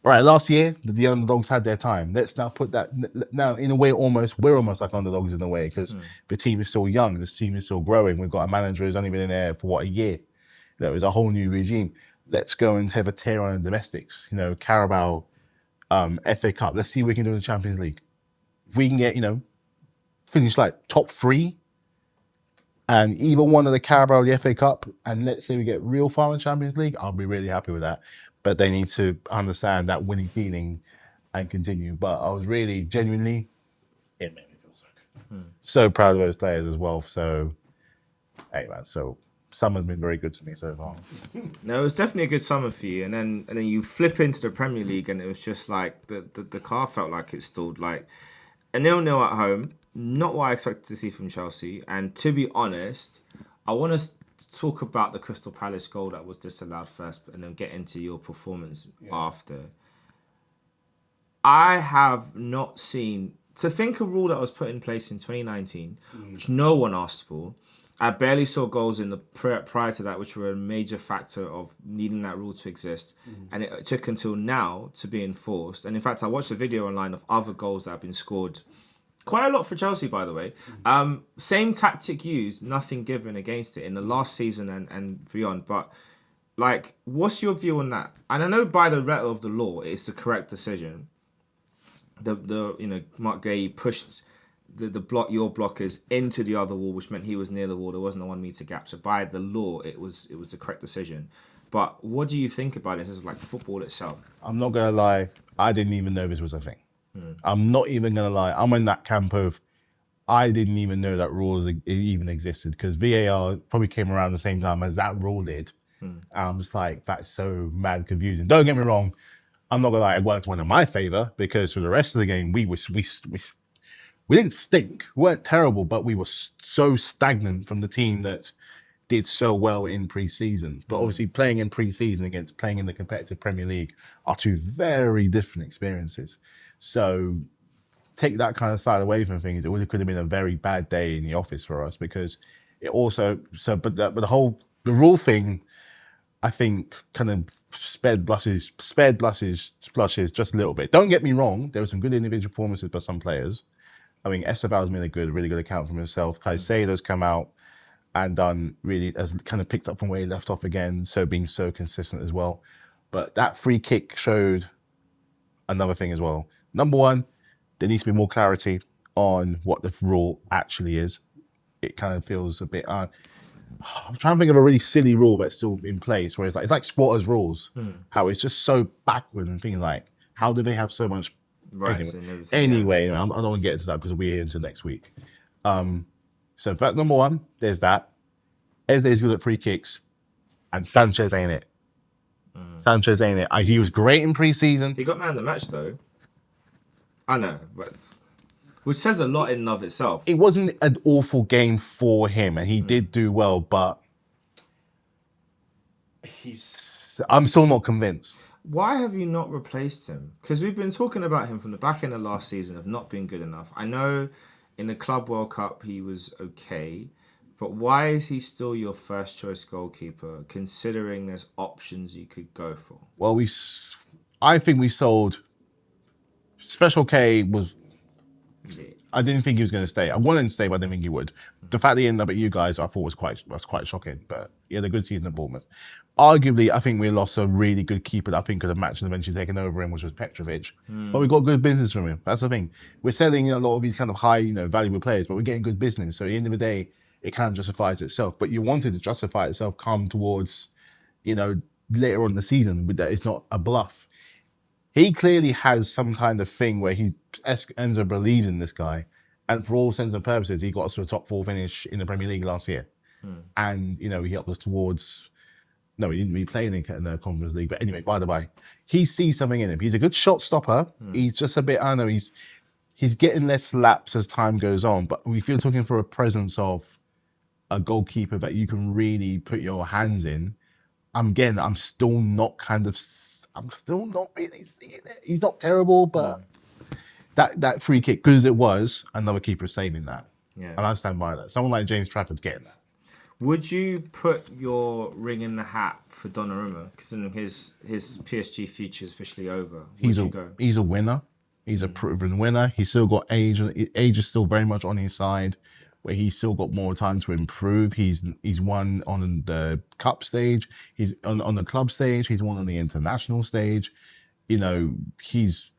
All right, last year the underdogs had their time. Let's now put that now in a way. We're almost like underdogs in a way because the team is still young. This team is still growing. We've got a manager who's only been in there for a year. There was a whole new regime. Let's go and have a tear on the domestics. Carabao, FA Cup. Let's see what we can do in the Champions League. If we can get finish like top 3, and either one of the Carabao or the FA Cup, and let's say we get real far in Champions League, I'll be really happy with that. But they need to understand that winning feeling and continue. But I was really, genuinely, it made me feel so good. So proud of those players as well. So, hey man, so summer's been very good to me so far. No, it was definitely a good summer for you. And then you flip into the Premier League and it was just like the car felt like it stalled. Like a 0-0 at home. Not what I expected to see from Chelsea. And to be honest, I want to talk about the Crystal Palace goal that was disallowed first and then get into your performance after. I have not seen... To think a rule that was put in place in 2019, which no one asked for, I barely saw goals in the prior to that, which were a major factor of needing that rule to exist. And it took until now to be enforced. And in fact, I watched a video online of other goals that have been scored. Quite a lot for Chelsea, by the way. Same tactic used, nothing given against it in the last season and beyond. But, like, what's your view on that? And I know by the letter of the law, it's the correct decision. Mark Gay pushed your blockers into the other wall, which meant he was near the wall. There wasn't a 1 meter gap. So by the law, it was the correct decision. But what do you think about it in terms of like football itself? I'm not gonna lie, I didn't even know this was a thing. I'm not even gonna lie. I'm in that camp of I didn't even know that rules even existed because VAR probably came around the same time as that rule did. And I'm just like, that's so mad confusing. Don't get me wrong. I'm not gonna lie, it worked one in my favor because for the rest of the game, we didn't stink. We weren't terrible, but we were so stagnant from the team that did so well in pre-season. But obviously playing in pre-season against playing in the competitive Premier League are two very different experiences. So take that kind of side away from things, it could have been a very bad day in the office for us because it also, but the rule thing, I think kind of spared blushes just a little bit. Don't get me wrong, there were some good individual performances by some players. I mean, Esteval's made a really good account for himself. Caicedo's come out and done really, has kind of picked up from where he left off again, so being so consistent as well. But that free kick showed another thing as well. Number one, there needs to be more clarity on what the rule actually is. It kind of feels a bit... I'm trying to think of a really silly rule that's still in place, where it's like squatters' rules, how it's just so backward and things like, how do they have so much... Right. Anyway, I don't want to get into that because we're here into next week. So fact number one, there's that. Eze is good at free kicks, and Sanchez ain't it. Sanchez ain't it. He was great in pre-season. He got man of the match though. I know, but which says a lot in and of itself. It wasn't an awful game for him, and he did do well, but I'm still not convinced. Why have you not replaced him? Because we've been talking about him from the back end of last season of not being good enough. I know in the Club World Cup he was okay, but why is he still your first choice goalkeeper, considering there's options you could go for? Well, I think we sold... Special K was... I didn't think he was going to stay. I wanted him to stay, but I didn't think he would. The fact that he ended up at you guys, I thought was quite shocking. But he had a good season at Bournemouth. Arguably, I think we lost a really good keeper that I think could have matched and eventually taken over him, which was Petrovic. But we got good business from him. That's the thing. We're selling a lot of these kind of high, valuable players, but we're getting good business. So at the end of the day, it kind of justifies itself. But you wanted to justify itself come towards, later on in the season with that it's not a bluff. He clearly has some kind of thing where Enzo believes in this guy. And for all intents and purposes, he got us to a top 4 finish in the Premier League last year. And, he helped us towards... No, he didn't really play in the Conference League. But anyway, by the way, he sees something in him. He's a good shot stopper. He's just a bit... I don't know, he's getting less laps as time goes on. But if you're looking for a presence of a goalkeeper that you can really put your hands in, I'm still not really seeing it. He's not terrible, but that free kick, good as it was, another keeper saving that. Yeah. And I stand by that. Someone like James Trafford's getting that. Would you put your ring in the hat for Donnarumma? Because his PSG future is officially over. He's a winner. He's a proven winner. He's still got age. Age is still very much on his side, where he's still got more time to improve. He's won on the cup stage. He's on the club stage. He's won on the international stage. You know, he's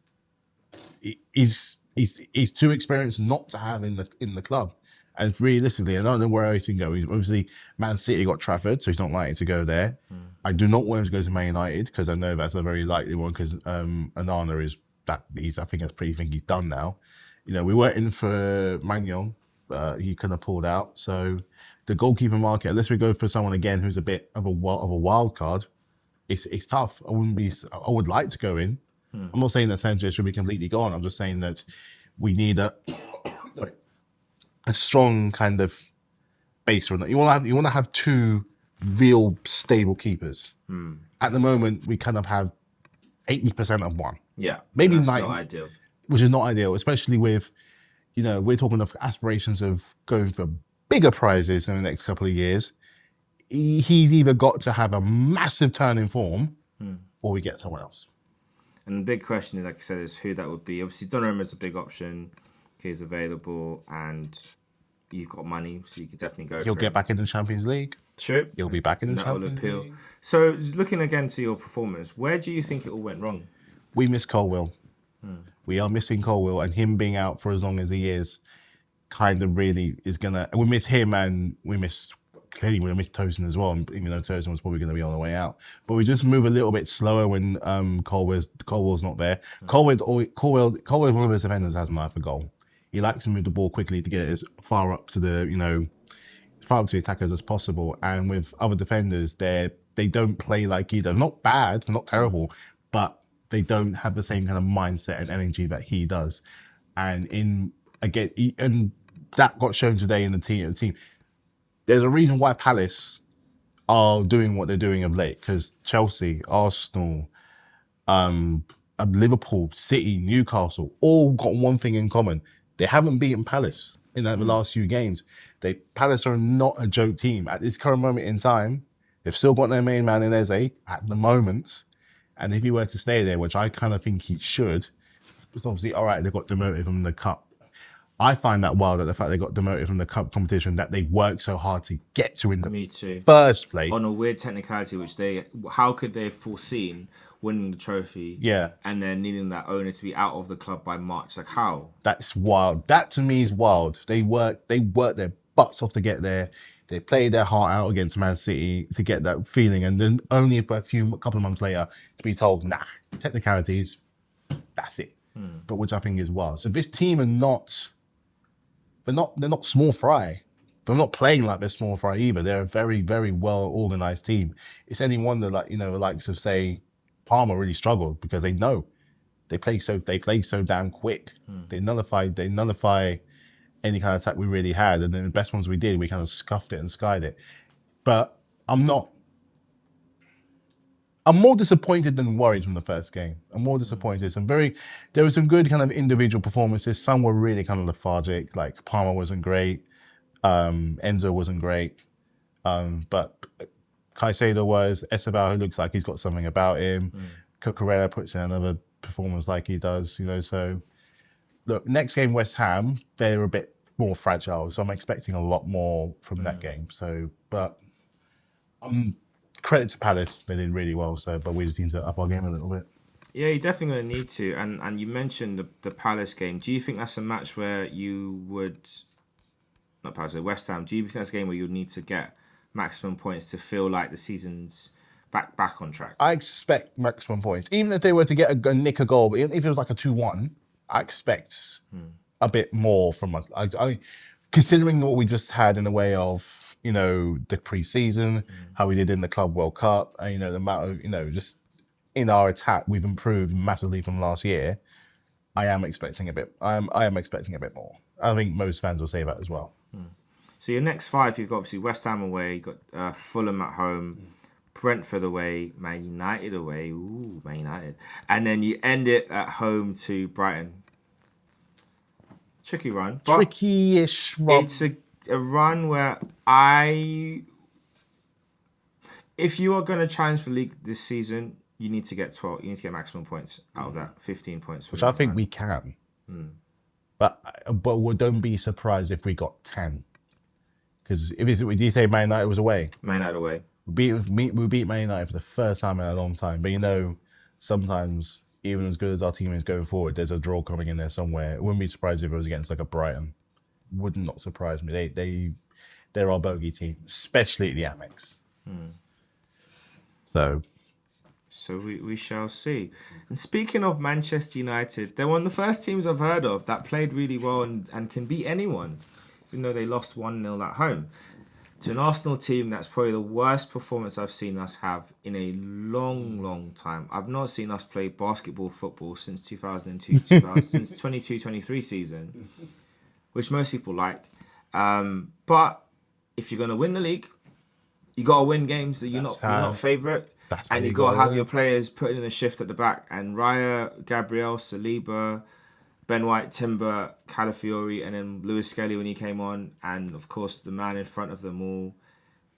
too experienced not to have in the club. And realistically, I don't know where else he can go. He's obviously Man City got Trafford, so he's not likely to go there. I do not want him to go to Man United because I know that's a very likely one because Onana is that I think he's done now. You know, we were in for Magnon, but he couldn't have pulled out. So the goalkeeper market, unless we go for someone again who's a bit of a wild card, it's tough. I would like to go in. I'm not saying that Sanchez should be completely gone. I'm just saying that we need a strong kind of base on that. You want to have two real stable keepers. At the moment, we kind of have 80% of one. Yeah, maybe that's 90, not ideal. which is not ideal, especially with, you know, we're talking of aspirations of going for bigger prizes in the next couple of years. He's either got to have a massive turn in form, or we get someone else. And the big question, like I said, is who that would be. Obviously, Donnarumma is a big option. He's available, and you've got money, so you could definitely go. He'll get back in the Champions League. Sure, He'll be back in the that will Champions appeal. League. So, looking again to your performance, where do you think it all went wrong? We miss Colwill. We are missing Colwill, and him being out for as long as he is, kind of really is gonna. We miss him, and we miss Tosin as well. Even though Tosin was probably going to be on the way out, but we just move a little bit slower when Colwill's not there. Colwill's one of those defenders that has an eye for goal. He likes to move the ball quickly to get it as far up to the attackers as possible. And with other defenders, they don't play like he does. Not bad, not terrible, but they don't have the same kind of mindset and energy that he does. And that got shown today in the team. There's a reason why Palace are doing what they're doing of late, because Chelsea, Arsenal, Liverpool, City, Newcastle, all got one thing in common. They haven't beaten Palace in the last few games. Palace are not a joke team. At this current moment in time, they've still got their main man in Eze at the moment. And if he were to stay there, which I kind of think he should, it's obviously, all right, they got demoted from the cup. I find that wild, that the fact they got demoted from the cup competition that they worked so hard to get to in the first place. On a weird technicality, how could they have foreseen winning the trophy? Yeah. And then needing that owner to be out of the club by March? Like, how? That's wild. That to me is wild. They worked their butts off to get there. They played their heart out against Man City to get that feeling, and then only a couple of months later to be told, nah, technicalities, that's it. But which I think is wild. So this team are they're not small fry. They're not playing like they're small fry either. They're a very, very well organized team. It's any wonder, like, the likes of, say, Parma really struggled because they know they play so damn quick. They nullify any kind of attack we really had, and then the best ones we did, we kind of scuffed it and skied it. But I'm more disappointed than worried from the first game. I'm more disappointed. There were some good kind of individual performances. Some were really kind of lethargic. Like Palmer wasn't great. Enzo wasn't great. But Caicedo was. Esteval, who looks like he's got something about him. Cucurella puts in another performance like he does. So look, next game, West Ham, they're a bit more fragile. So I'm expecting a lot more from that game. So, but credit to Palace, they did really well. But we just need to up our game a little bit. Yeah, you're definitely going to need to. And you mentioned the Palace game. Do you think that's a match where you would, not Palace, West Ham, do you think that's a game where you'd need to get maximum points to feel like the season's back on track? I expect maximum points. Even if they were to get a nick a goal, but even if it was like a 2-1, I expect a bit more from I considering what we just had in the way of, the pre-season, how we did in the Club World Cup, and, the amount of, just in our attack, we've improved massively from last year. I am expecting a bit more. I think most fans will say that as well. So your next 5, you've got obviously West Ham away, you've got Fulham at home, Brentford away, Man United away, Man United. And then you end it at home to Brighton. tricky run. But tricky-ish run. it's a run where if you are going to challenge for league this season, you need to get 12. You need to get maximum points out of that. 15 points. Which I think we can. But don't be surprised if we got 10. Because do you say Man United was away? Man United away. We beat Man United for the first time in a long time. But sometimes, even as good as our team is going forward, there's a draw coming in there somewhere. It wouldn't be surprised if it was against like a Brighton. Would not surprise me. They're our bogey team, especially at the Amex. So we shall see. And speaking of Manchester United, they're one of the first teams I've heard of that played really well and can beat anyone, even though they lost 1-0 at home. To an Arsenal team that's probably the worst performance I've seen us have in a long, long time. I've not seen us play football since 2002, since 22-23 season, which most people like. But if you're going to win the league, you got to win games that you're not favourite. And you got to have your players putting in a shift at the back. And Raya, Gabriel, Saliba, Ben White, Timber, Calafiori, and then Lewis Skelly when he came on. And, of course, the man in front of them all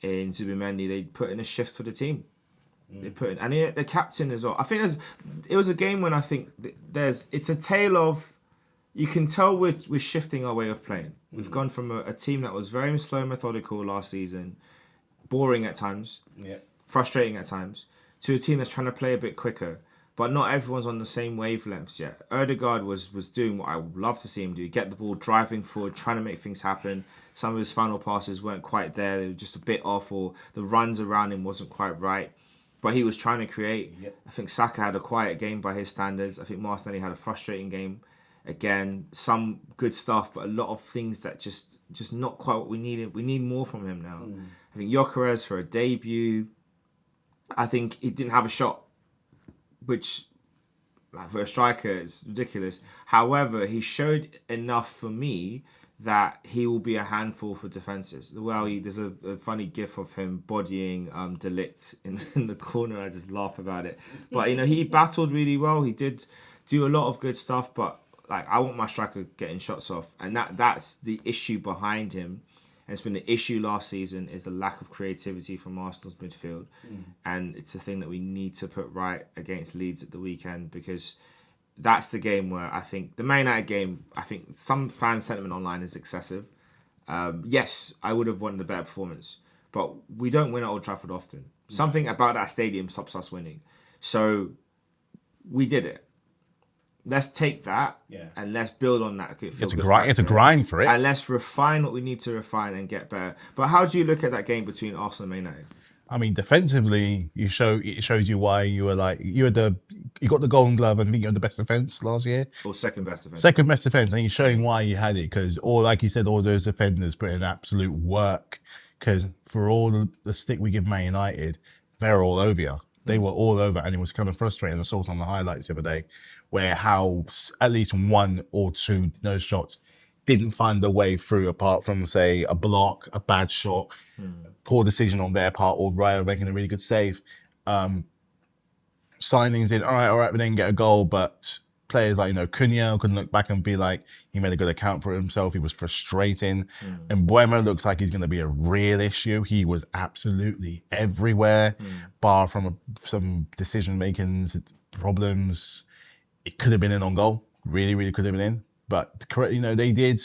in Zubimendi, they put in a shift for the team. They put in... And the captain as well. I think it was a game when I think it's a tale of... You can tell we're shifting our way of playing. We've gone from a team that was very slow, methodical last season, boring at times, frustrating at times, to a team that's trying to play a bit quicker. But not everyone's on the same wavelengths yet. Odegaard was doing what I would love to see him do. Get the ball, driving forward, trying to make things happen. Some of his final passes weren't quite there. They were just a bit off, or the runs around him wasn't quite right. But he was trying to create. I think Saka had a quiet game by his standards. I think Martinelli had a frustrating game. Again, some good stuff, but a lot of things that just not quite what we needed. We need more from him now. I think Gyökeres for a debut, I think he didn't have a shot, which for a striker is ridiculous. However, he showed enough for me that he will be a handful for defences. Well, there's a funny gif of him bodying De Ligt in the corner. I just laugh about it. But, he battled really well. He did do a lot of good stuff, but I want my striker getting shots off. And that's the issue behind him. And it's been the issue last season is the lack of creativity from Arsenal's midfield. And it's a thing that we need to put right against Leeds at the weekend, because that's the game where I think the Man United game, I think some fan sentiment online is excessive. Yes, I would have wanted a better performance, but we don't win at Old Trafford often. Something about that stadium stops us winning. So we did it. Let's take that and let's build on that. It's a grind for it. And let's refine what we need to refine and get better. But how do you look at that game between Arsenal and Man United? I mean, defensively, it shows you why you were you got the Golden Glove and I think you had the best defense last year. Or second best defense. Second best defense, and you're showing why you had it, because like you said, all those defenders put in absolute work. Because for all the stick we give Man United, they're all over you. They were all over, and it was kind of frustrating. I saw some of the highlights the other day, where how at least one or two no shots didn't find their way through, apart from, say, a block, a bad shot, poor decision on their part, or Raya making a really good save. Signings in, all right, we didn't get a goal, but players like, Cunha couldn't look back and be like, he made a good account for himself. He was frustrating. And Buemo looks like he's going to be a real issue. He was absolutely everywhere, bar from some decision-making problems. It could have been an on goal. Really, really could have been in. But, they did.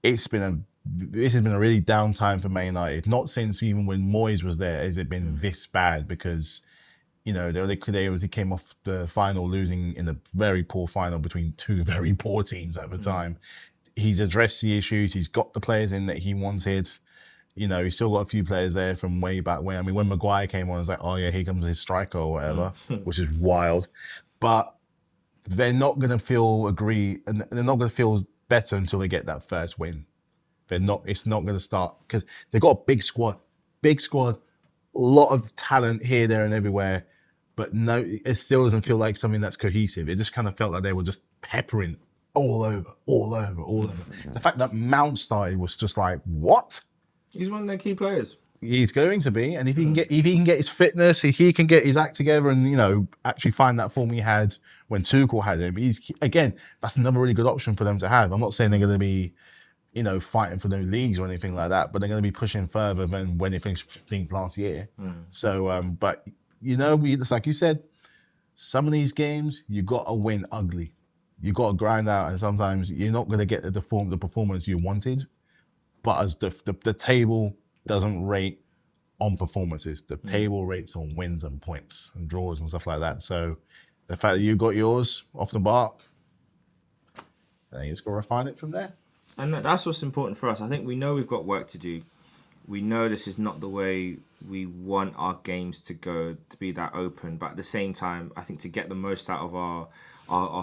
This has been a really down time for Man United. Not since even when Moyes was there has it been this bad, because, they came off the final losing in a very poor final between two very poor teams at the time. He's addressed the issues. He's got the players in that he wanted. He's still got a few players there from way back when. I mean, when Maguire came on, it's like, oh yeah, here comes his striker or whatever, which is wild. But they're not going to feel and they're not going to feel better until they get that first win. It's not going to start, because they've got a big squad, a lot of talent here, there, and everywhere. But no, it still doesn't feel like something that's cohesive. It just kind of felt like they were just peppering all over. The fact that Mount started was just like, what? He's one of their key players. He's going to be, and if he can get his fitness, if he can get his act together, and actually find that form he had when Tuchel had him, that's another really good option for them to have. I'm not saying they're going to be, fighting for no leagues or anything like that, but they're going to be pushing further than when they finished 15th last year. So, but just like you said, some of these games you got to win ugly. You got to grind out, and sometimes you're not going to get the performance you wanted. But as the table doesn't rate on performances, the table rates on wins and points and draws and stuff like that. So the fact that you got yours off the mark, then you just got to refine it from there. And that's what's important for us. I think we know we've got work to do. We know this is not the way we want our games to go, to be that open. But at the same time, I think to get the most out of our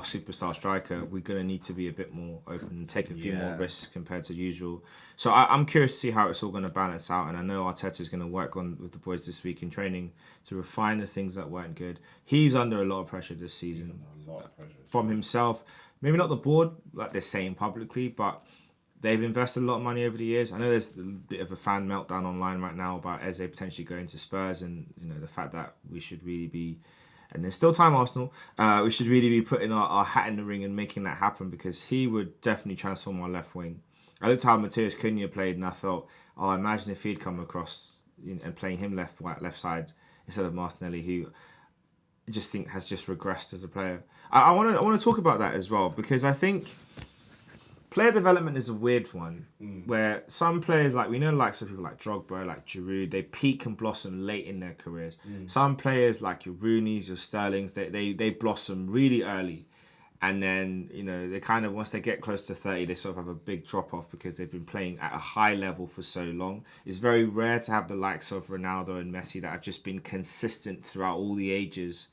superstar striker, we're going to need to be a bit more open and take a few more risks compared to usual. So I'm curious to see how it's all going to balance out. And I know Arteta's going to work on with the boys this week in training to refine the things that weren't good. He's under a lot of pressure this season from himself. Maybe not the board, like they're saying publicly, but they've invested a lot of money over the years. I know there's a bit of a fan meltdown online right now about Eze potentially going to Spurs, and the fact that we should really be, and there's still time, Arsenal, we should really be putting our hat in the ring and making that happen, because he would definitely transform our left wing. I looked at how Matheus Cunha played, and I thought, imagine if he'd come across and playing him left side instead of Martinelli, who I just think has just regressed as a player. I want to talk about that as well, because I think player development is a weird one, where some players, like we know, like some people like Drogba, like Giroud, they peak and blossom late in their careers. Some players like your Rooneys, your Sterlings, they blossom really early, and then they kind of, once they get close to 30, they sort of have a big drop off because they've been playing at a high level for so long. It's very rare to have the likes of Ronaldo and Messi that have just been consistent throughout all the ages.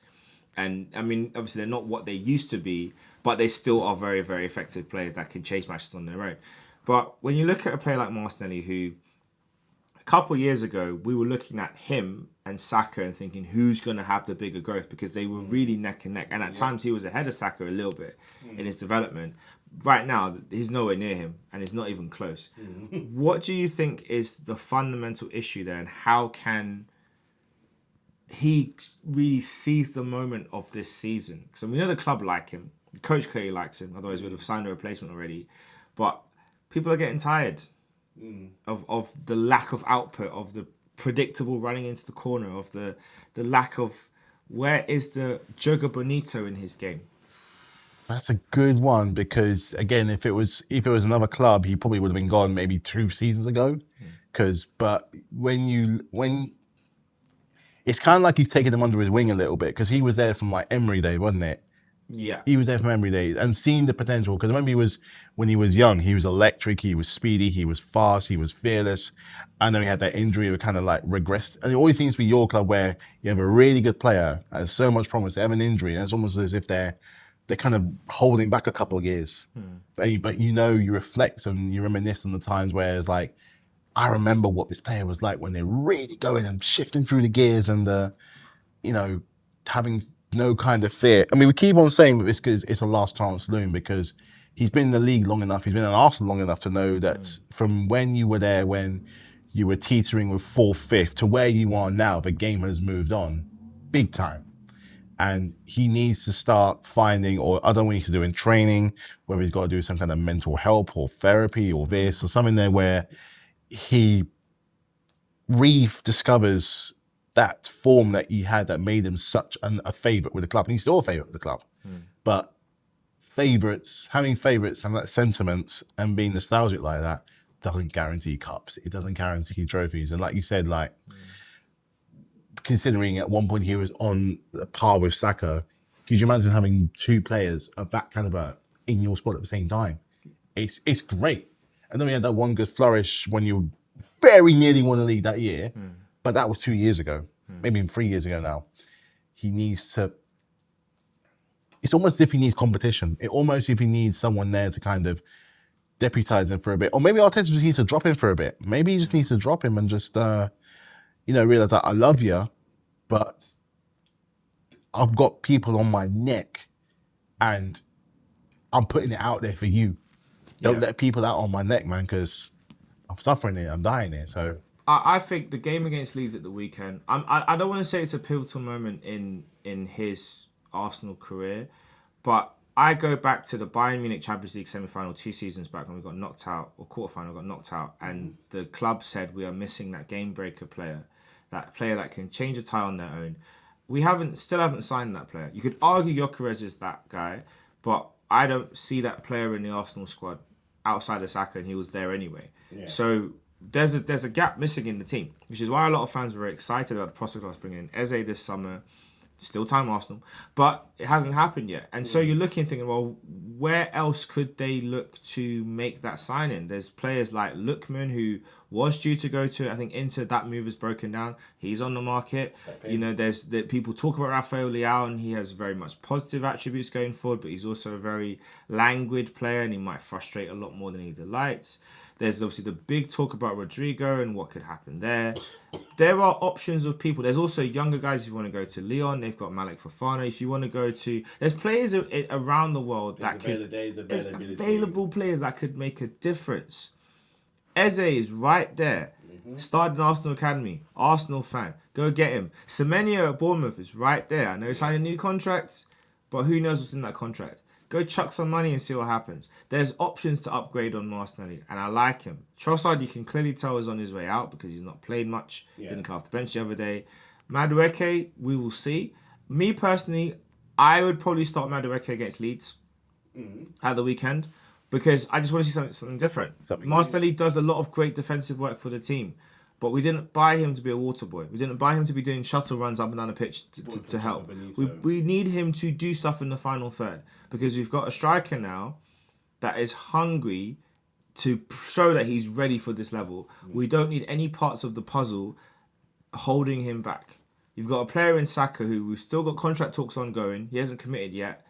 And I mean, obviously they're not what they used to be, but they still are very, very effective players that can chase matches on their own. But when you look at a player like Martinelli, who a couple of years ago, we were looking at him and Saka and thinking, who's going to have the bigger growth? Because they were really neck and neck. And at times he was ahead of Saka a little bit in his development. Right now, he's nowhere near him, and he's not even close. What do you think is the fundamental issue there, and how can he really seize the moment of this season? Because we know the club like him. The coach clearly likes him, otherwise we would have signed a replacement already. But people are getting tired of the lack of output, of the predictable running into the corner, of the lack of, where is the Joga Bonito in his game? That's a good one, because again, if it was another club, he probably would have been gone maybe 2 seasons ago. But when it's kind of like he's taking them under his wing a little bit, because he was there from like Emery day, wasn't it? Yeah. He was there from Emery days and seeing the potential. Because I remember when he was young, he was electric, he was speedy, he was fast, he was fearless. I know he had that injury that kind of like regressed. And it always seems to be your club where you have a really good player, has so much promise, they have an injury, and it's almost as if they're kind of holding back a couple of years. But you reflect and you reminisce on the times where it's like, I remember what this player was like when they're really going and shifting through the gears and having no kind of fear. I mean, we keep on saying that this is it's a last chance saloon, because he's been in the league long enough, he's been in Arsenal long enough to know that from when you were there, when you were teetering with 4th, 5th, to where you are now, the game has moved on big time. And he needs to start finding, or I don't know what he needs to do in training, whether he's got to do some kind of mental help or therapy or this or something there where he rediscovers that form that he had that made him such a favourite with the club. And he's still a favourite with the club. But having favourites and that sentiment and being nostalgic like that doesn't guarantee cups. It doesn't guarantee trophies. And like you said, considering at one point he was on par with Saka, could you imagine having 2 players of that caliber in your squad at the same time? It's great. And then we had that one good flourish when you very nearly won the league that year, but that was 2 years ago, maybe even 3 years ago now. He needs to, it's almost as if he needs competition. It almost as if he needs someone there to kind of deputize him for a bit. Or maybe Arteta just needs to drop him for a bit. Maybe he just needs to drop him and just, realize that I love you, but I've got people on my neck and I'm putting it out there for you. Don't let people out on my neck, man, because I'm suffering here, I'm dying here. So I think the game against Leeds at the weekend. I don't want to say it's a pivotal moment in his Arsenal career, but I go back to the Bayern Munich Champions League semi-final 2 seasons back when we got knocked out, or quarter-final got knocked out, and the club said we are missing that game breaker player, that player that can change a tie on their own. We still haven't signed that player. You could argue Gyökeres is that guy, but I don't see that player in the Arsenal squad outside of Saka, and he was there anyway. Yeah. So there's a gap missing in the team, which is why a lot of fans were excited about the prospect of us bringing in Eze this summer. Still time Arsenal, but it hasn't happened yet. And so you're looking, thinking, well, where else could they look to make that signing? There's players like Lookman, who was due to go to, I think, Inter. That move has broken down. He's on the market. You know, there's that people talk about Rafael Leao, and he has very much positive attributes going forward, but he's also a very languid player, and he might frustrate a lot more than he delights. There's obviously the big talk about Rodrigo and what could happen there. There are options of people. There's also younger guys if you want to go to Lyon. They've got Malik Fofana. If you want to go to... There's players around the world that could... There's available players that could make a difference. Eze is right there. Started in Arsenal Academy. Arsenal fan. Go get him. Semenyo at Bournemouth is right there. I know he signed a new contract, but who knows what's in that contract. Go chuck some money and see what happens. There's options to upgrade on Martinelli, and I like him. Trossard, you can clearly tell, is on his way out because he's not played much. Didn't come off the bench the other day. Madueke, we will see. Me personally, I would probably start Madueke against Leeds at the weekend because I just want to see something different. Martinelli does a lot of great defensive work for the team, but we didn't buy him to be a water boy. We didn't buy him to be doing shuttle runs up and down the pitch to help. We need him to do stuff in the final third because we've got a striker now that is hungry to show that he's ready for this level. We don't need any parts of the puzzle holding him back. You've got a player in Saka who we've still got contract talks ongoing. He hasn't committed yet.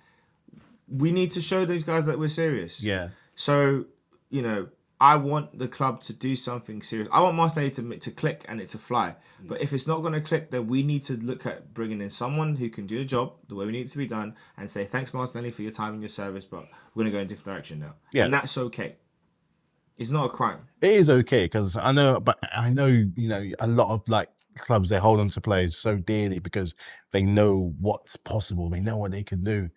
We need to show those guys that we're serious. Yeah. So, you know, I want the club to do something serious. I want Martinelli to click and it to fly. But if it's not going to click, then we need to look at bringing in someone who can do the job the way we need it to be done and say, thanks, Martinelli, for your time and your service, but we're going to go in a different direction now. Yeah. And that's okay. It's not a crime. It is okay because I know, you know, a lot of like clubs, they hold on to players so dearly because they know what's possible. They know what they can do.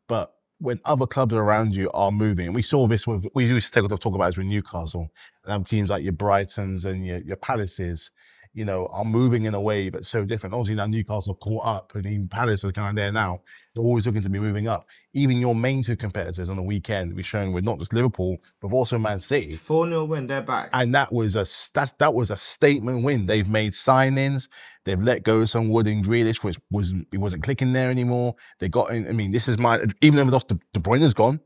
But when other clubs around you are moving, and we saw this with, we used to talk about this with Newcastle, and teams like your Brightons and your Palaces, you know, are moving in a way that's so different. Obviously now Newcastle caught up, and even Palace are kind of there now. They're always looking to be moving up. Even your main two competitors on the weekend, we're showing with not just Liverpool, but also Man City. 4-0 win, they're back. And that was a statement win. They've made signings. They've let go of some Wood and Grealish, which wasn't clicking there anymore. They got in. I mean, this is even though we lost, De Bruyne's gone,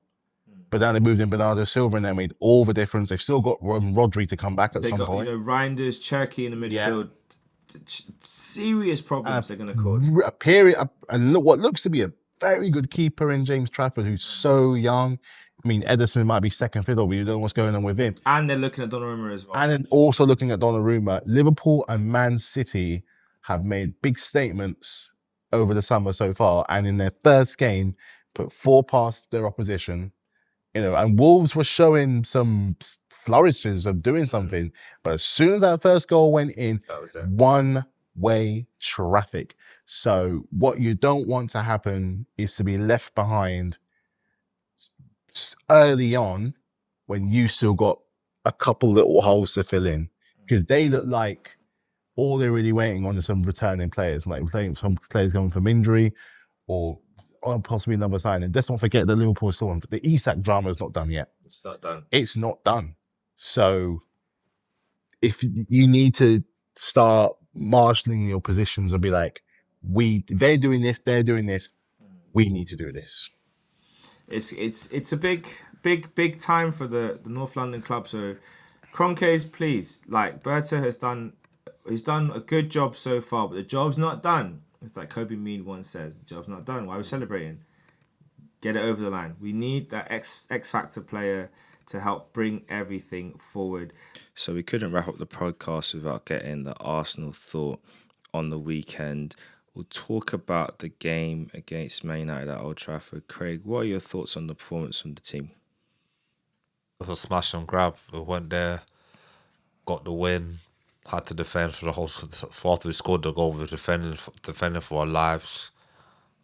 but then they moved in Bernardo Silva, and they made all the difference. They've still got Rodri to come back at some point. You know, Reinders, Cherky in the midfield. Yeah. Serious problems they're going to cause. A period, and look, what looks to be a very good keeper in James Trafford, who's so young. I mean, Ederson might be second fiddle, but you don't know what's going on with him. And they're looking at Donnarumma as well. And then also looking at Donnarumma, Liverpool and Man City have made big statements over the summer so far, and in their first game, put 4 past their opposition. You know, and Wolves were showing some flourishes of doing something, but as soon as that first goal went in, one-way traffic. So what you don't want to happen is to be left behind early on when you still got a couple little holes to fill in, because they look like all they're really waiting on is some returning players, like some players coming from injury or possibly another sign. And let's not forget that Liverpool is still on. The Isak drama is not done yet. It's not done. It's not done. So if you need to start marshalling your positions and be like, they're doing this, we need to do this. It's a big time for the North London club. So Kroenkes, please, like Berta he's done a good job so far, but the job's not done. It's like Kobe Mead once says, the job's not done. Why are we celebrating? Get it over the line. We need that X Factor player to help bring everything forward. So we couldn't wrap up the podcast without getting the Arsenal thought on the weekend. We'll talk about the game against Man United at Old Trafford. Craig, what are your thoughts on the performance from the team? It was a smash and grab. We went there, got the win. had to defend for the whole. For after we scored the goal, we were defending for our lives.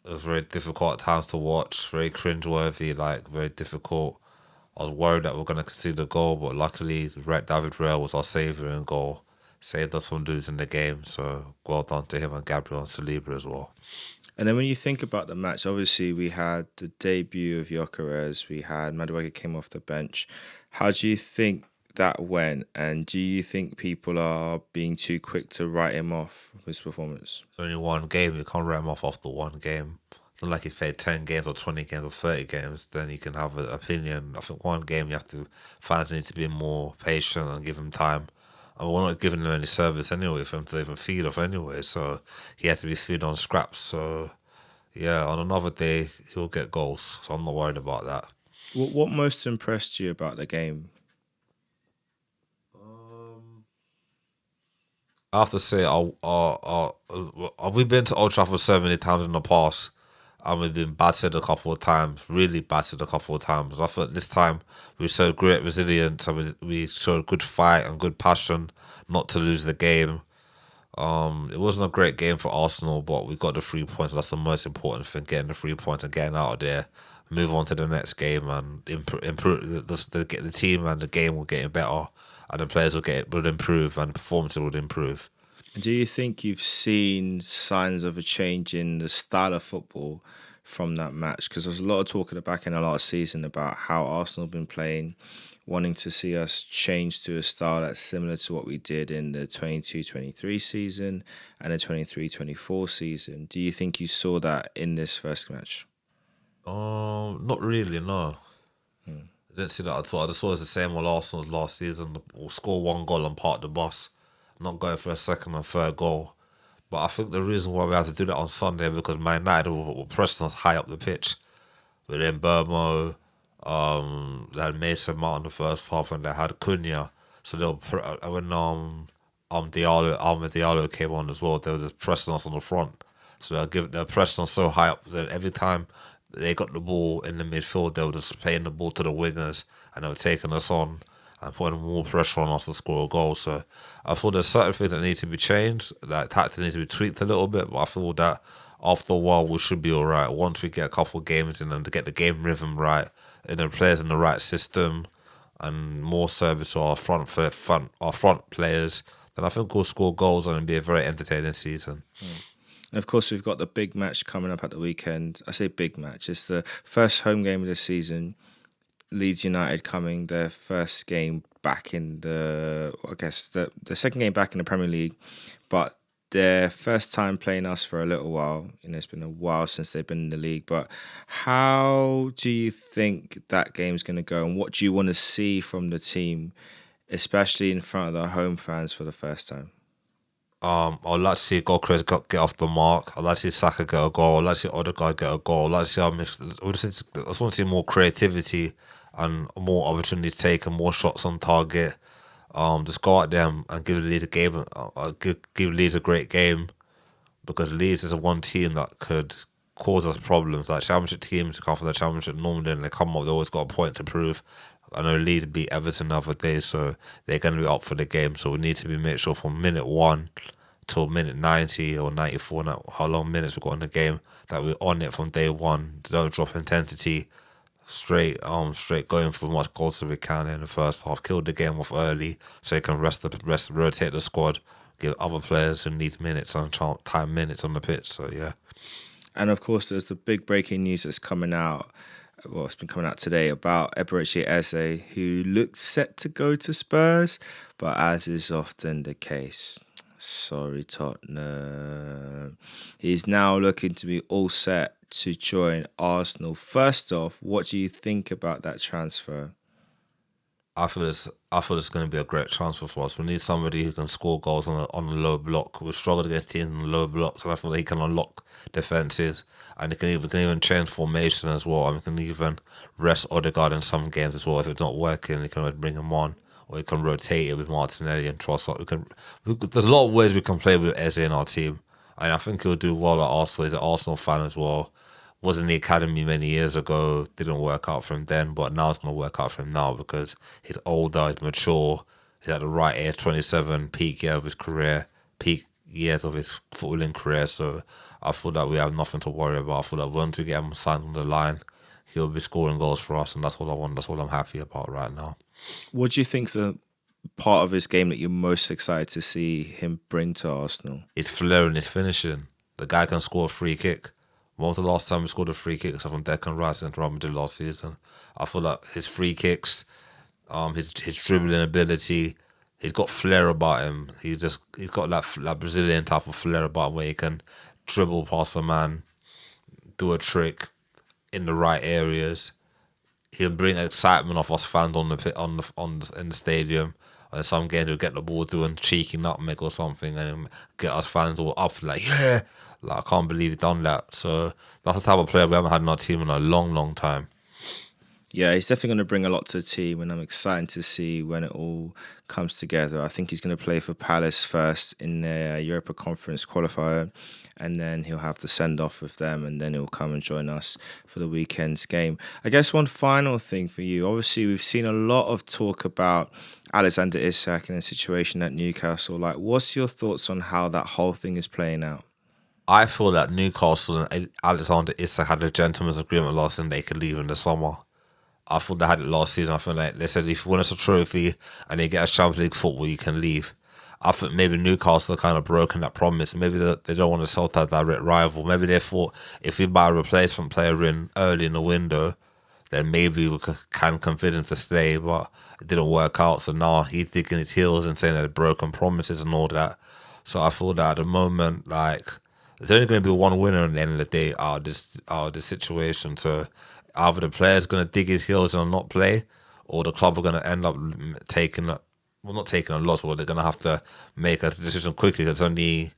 It was very difficult at times to watch, very cringeworthy, like very difficult. I was worried that we were going to concede a goal, but luckily David Rail was our saviour in goal, saved us from losing the game. So well done to him and Gabriel and Saliba as well. And then when you think about the match, obviously we had the debut of Gyökeres, we had Madueke came off the bench. How do you think that went? And do you think people are being too quick to write him off for his performance? It's only one game. You can't write him off after one game. It's not like he's played 10 games or 20 games or 30 games, then you can have an opinion. I think one game fans need to be more patient and give him time. And we're not giving him any service anyway for him to even feed off anyway, so he has to be feed on scraps. So yeah, on another day he'll get goals, so I'm not worried about that. What most impressed you about the game? I have to say, we've been to Old Trafford so many times in the past, and we've been battered a couple of times, really battered a couple of times. I thought this time we showed great resilience and we showed good fight and good passion not to lose the game. It wasn't a great game for Arsenal, but we got the 3 points. That's the most important thing, getting the 3 points and getting out of there. Move on to the next game and improve the team, and the game will get better, and the players will improve, and performances would improve. Do you think you've seen signs of a change in the style of football from that match? Because there was a lot of talk at the back end of last season about how Arsenal have been playing, wanting to see us change to a style that's similar to what we did in the 22-23 season and the 23-24 season. Do you think you saw that in this first match? Not really, no. I didn't see that at all. I just saw it was the same old Arsenal's last season. We'll score one goal and park the bus, not going for a second and third goal. But I think the reason why we had to do that on Sunday because Man United were pressing us high up the pitch. Within Burmo, they had Mason Mount in the first half, and they had Cunha. So when Diallo came on as well, they were just pressing us on the front. So they're pressing us so high up that every time they got the ball in the midfield, they were just playing the ball to the wingers, and they were taking us on and putting more pressure on us to score a goal. So I thought there's certain things that need to be changed, that tactics need to be tweaked a little bit, but I feel that after a while we should be all right. Once we get a couple of games in and to get the game rhythm right, and the players in the right system, and more service to our front players, then I think we'll score goals and it'll be a very entertaining season. And of course, we've got the big match coming up at the weekend. I say big match. It's the first home game of the season. Leeds United coming their first game back in the second game back in the Premier League, but their first time playing us for a little while. It's been a while since they've been in the league. But how do you think that game's going to go, and what do you want to see from the team, especially in front of the home fans for the first time? I'd like to see Gyökeres get off the mark. I'd like to see Saka get a goal. I'd like to see Odegaard get a goal. I'd like to see I just want to see more creativity and more opportunities taken, more shots on target. Just go out there and give Leeds a game. Give Leeds a great game, because Leeds is one team that could cause us problems. Like Championship teams who come from the Championship normally, and they come up, they always got a point to prove. I know Leeds beat Everton the other day, so they're going to be up for the game. So we need to make sure from minute 1 till minute 90 or 94, how long minutes we've got in the game, that we're on it from day one. Don't drop intensity. Straight going for as much goals as we can in the first half. Kill the game off early so you can rotate the squad, give other players who need minutes and time minutes on the pitch. So yeah. And of course, there's the big breaking news that's coming out. Well, it's been coming out today about Eberechi Eze, who looks set to go to Spurs, but as is often the case, sorry Tottenham, he's now looking to be all set to join Arsenal. First off, what do you think about that transfer? I feel it's going to be a great transfer for us. We need somebody who can score goals on a low block. We've struggled against teams on low blocks, and I feel like he can unlock defences, and he can even change formation as well. And we can even rest Odegaard in some games as well. If it's not working, you can bring him on, or you can rotate it with Martinelli and Trossard. There's a lot of ways we can play with Eze in our team, and I think he'll do well at Arsenal. He's an Arsenal fan as well. Was in the academy many years ago, didn't work out for him then, but now it's going to work out for him now because he's older, he's mature, He's at the right age, 27, peak year of his career, peak years of his footballing career. So I feel that we have nothing to worry about. I feel that once we get him signed on the line, he'll be scoring goals for us, and that's what I want. That's what I'm happy about right now. What do you think's the part of his game that you're most excited to see him bring to Arsenal? His flair and his finishing. The guy can score a free kick. When was the last time he scored a free kick? Except from Declan Rice against Real Madrid last season. I feel like his free kicks, his dribbling ability, he's got flair about him. He's got that Brazilian type of flair about him where he can dribble past a man, do a trick in the right areas. He'll bring excitement off us fans in the stadium. And some games he'll get the ball doing cheeky nutmeg or something, and he'll get us fans all up like, yeah, like I can't believe he done that. So that's the type of player we haven't had in our team in a long, long time. Yeah, he's definitely going to bring a lot to the team, and I'm excited to see when it all comes together. I think he's going to play for Palace first in their Europa Conference qualifier, and then he'll have the send-off with them, and then he'll come and join us for the weekend's game. I guess one final thing for you. Obviously, we've seen a lot of talk about Alexander Isak and the situation at Newcastle. Like, what's your thoughts on how that whole thing is playing out? I feel that Newcastle and Alexander Isak had a gentleman's agreement last season they could leave in the summer. I thought they had it last season. I feel like they said if you win us a trophy and you get a Champions League football, you can leave. I think maybe Newcastle are kind of broken that promise. Maybe they don't want to sell to a direct rival. Maybe they thought if we buy a replacement player in early in the window, then maybe we can convince him to stay, but it didn't work out. So now he's digging his heels and saying that broken promises and all that. So I feel that at the moment, like, there's only going to be one winner at the end of the day out of this situation. So either the player's going to dig his heels and not play, or the club are going to end up not taking a loss, but they're going to have to make a decision quickly. There's only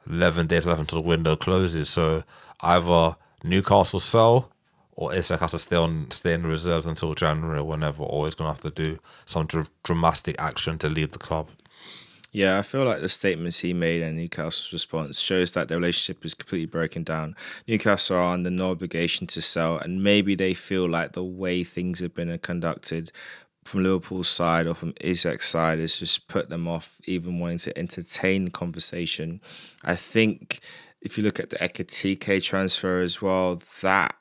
11 days left until the window closes. So either Newcastle sell, or Isak has to stay in the reserves until January or whenever, or he's going to have to do some dramatic action to leave the club. Yeah, I feel like the statements he made and Newcastle's response shows that their relationship is completely broken down. Newcastle are under no obligation to sell, and maybe they feel like the way things have been conducted from Liverpool's side or from Isak's side has just put them off even wanting to entertain the conversation. I think if you look at the Ekitike transfer as well, that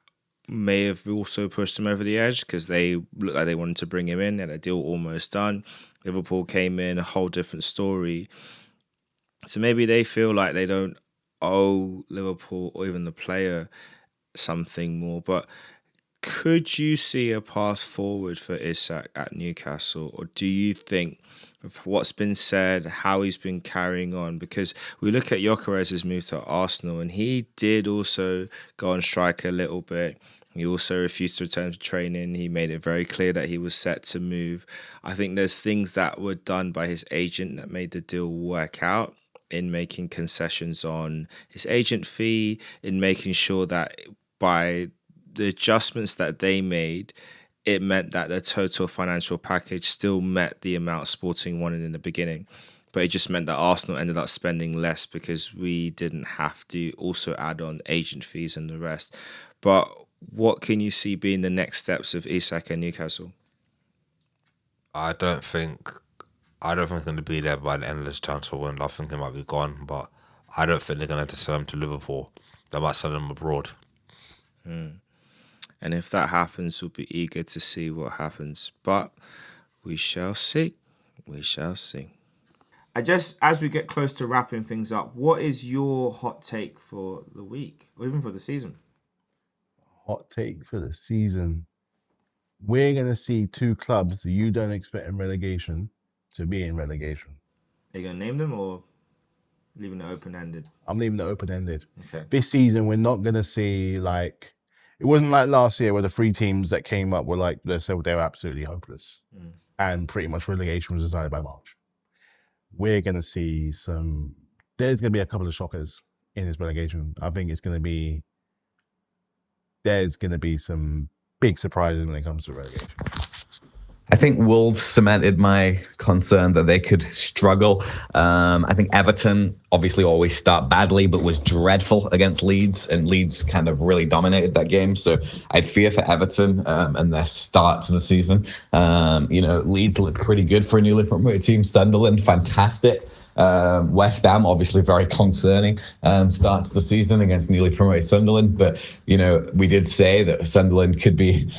may have also pushed them over the edge because they looked like they wanted to bring him in. They had a deal almost done. Liverpool came in, a whole different story. So maybe they feel like they don't owe Liverpool or even the player something more. But could you see a path forward for Isak at Newcastle? Or do you think of what's been said, how he's been carrying on? Because we look at Gyökeres's move to Arsenal, and he did also go on strike a little bit. He also refused to return to training. He made it very clear that he was set to move. I think there's things that were done by his agent that made the deal work out, in making concessions on his agent fee, in making sure that by the adjustments that they made, it meant that the total financial package still met the amount Sporting wanted in the beginning. But it just meant that Arsenal ended up spending less because we didn't have to also add on agent fees and the rest. But what can you see being the next steps of Isak and Newcastle? I don't think it's going to be there by the end of this transfer window. I think he might be gone, but I don't think they're going to sell him to Liverpool. They might sell him abroad. And if that happens, we'll be eager to see what happens. But we shall see. We shall see. As we get close to wrapping things up, what is your hot take for the week, or even for the season? Hot take for the season. We're going to see two clubs that you don't expect in relegation to be in relegation. Are you going to name them or leaving it open-ended? I'm leaving it open-ended. Okay. This season, we're not going to see, like, it wasn't like last year where the three teams that came up were like, they were absolutely hopeless. And pretty much relegation was decided by March. We're going to see there's going to be a couple of shockers in this relegation. I think there's going to be some big surprises when it comes to relegation. I think Wolves cemented my concern that they could struggle. I think Everton obviously always start badly, but was dreadful against Leeds, and Leeds kind of really dominated that game. So I'd fear for Everton and their start to the season. Leeds looked pretty good for a newly promoted team. Sunderland, fantastic. West Ham, obviously very concerning start to the season against newly promoted Sunderland. But, we did say that Sunderland could be,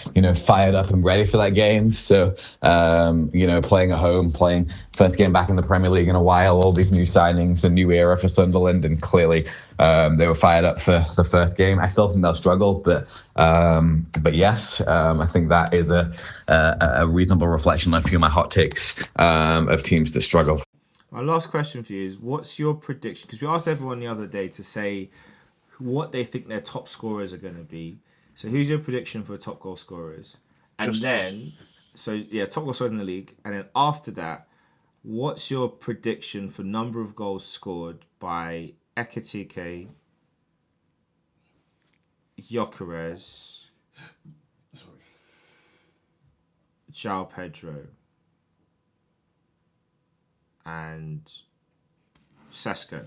fired up and ready for that game. So, playing at home, playing first game back in the Premier League in a while, all these new signings, a new era for Sunderland. And clearly they were fired up for the first game. I still think they'll struggle, but yes, I think that is a reasonable reflection on a few of my hot takes of teams that struggle. My last question for you is, what's your prediction? Because we asked everyone the other day to say what they think their top scorers are going to be. So who's your prediction for top goal scorers? And top goal scorers in the league. And then after that, what's your prediction for number of goals scored by Ekitike, Gyökeres, João Pedro, and Sesko?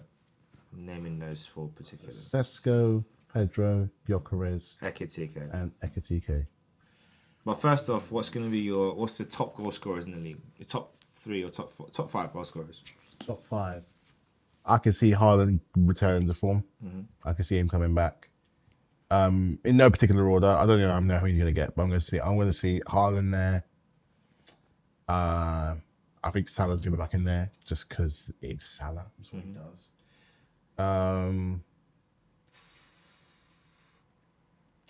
I'm naming those four particularly. Sesko, Pedro, Gyökeres, Ekitike. and Ekitike. But first off, what's the top goal scorers in the league? Your top 3 or top 4, top 5 goal scorers? Top 5. I can see Haaland returning to form. Mm-hmm. I can see him coming back. In no particular order. I don't even know who he's going to get, but I'm going to see Haaland there. I think Salah's going to be back in there just because it's Salah. That's what he does.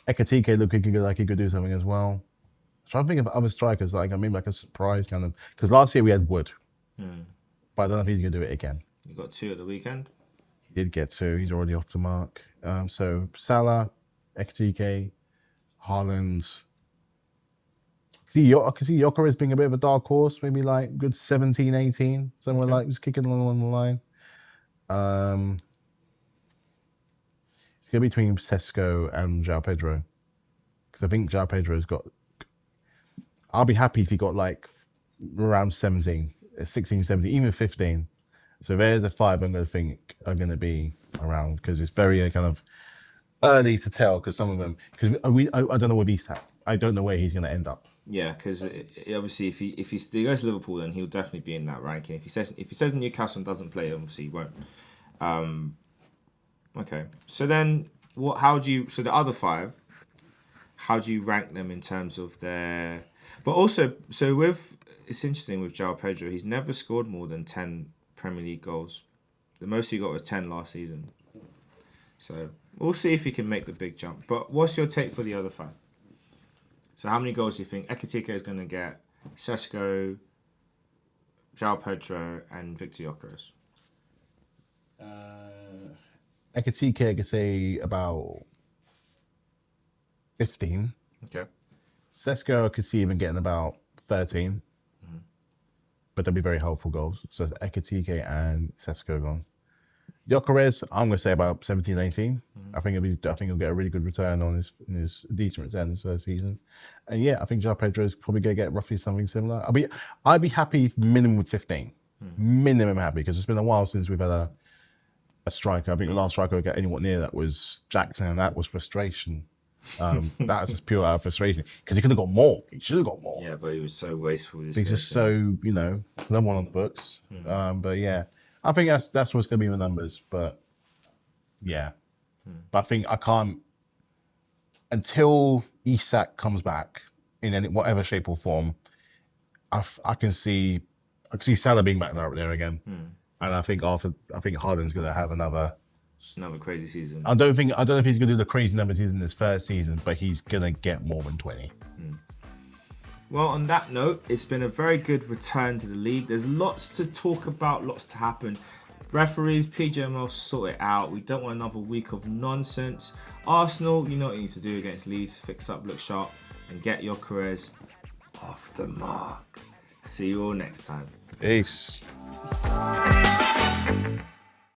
Ekitike looking like he could do something as well. I'm trying to think of other strikers, maybe a surprise kind of. Because last year we had Wood, but I don't know if he's going to do it again. You got 2 at the weekend? He did get 2. He's already off the mark. So Salah, Ekitike, Haaland. I can see Gyökeres being a bit of a dark horse, maybe good 17, 18, somewhere just kicking along the line. It's going to be between Sesko and João Pedro. Because I think João Pedro's got... I'll be happy if he got around 17, 16, 17, even 15. So there's a 5 I'm going to think are going to be around, because it's very kind of early to tell, because some of them... Because I don't know with Isak. I don't know where he's going to end up. Yeah, because obviously if he goes to Liverpool, then he'll definitely be in that ranking. If he says Newcastle and doesn't play, obviously he won't. Okay, so then so the other 5, how do you rank them in terms of their? But also, it's interesting with João Pedro. He's never scored more than 10 Premier League goals. The most he got was 10 last season. So we'll see if he can make the big jump. But what's your take for the other 5? So how many goals do you think Ekitike is going to get? Sesko, João Pedro, and Victor Gyökeres? Ekitike, I could say about 15. Okay. Sesko, I could see even getting about 13. Mm-hmm. But they'll be very helpful goals. So it's Ekitike and Sesko gone. Gyökeres, I'm going to say about 17, 18. Mm-hmm. I think he'll get a really good return on his decent return this first season. And yeah, I think João Pedro is probably going to get roughly something similar. I'd be happy if minimum 15. Minimum happy, because it's been a while since we've had a striker. I think the last striker we got anyone near that was Jackson, and that was frustration. That was just pure out of frustration, because he could have got more. He should have got more. Yeah, but he was so wasteful. He's just so, it's no one on the books. But yeah, I think that's what's going to be the numbers. But yeah, but I think I can't, until Isak comes back in whatever shape or form. I can see Salah being back there again. And I think Haaland's going to have another crazy season. I don't know if he's going to do the crazy numbers he did in his first season, but he's going to get more than 20. Well, on that note, it's been a very good return to the league. There's lots to talk about, lots to happen. Referees, PGML, sort it out. We don't want another week of nonsense. Arsenal, you know what you need to do against Leeds. Fix up, look sharp, and get your careers off the mark. See you all next time. Peace.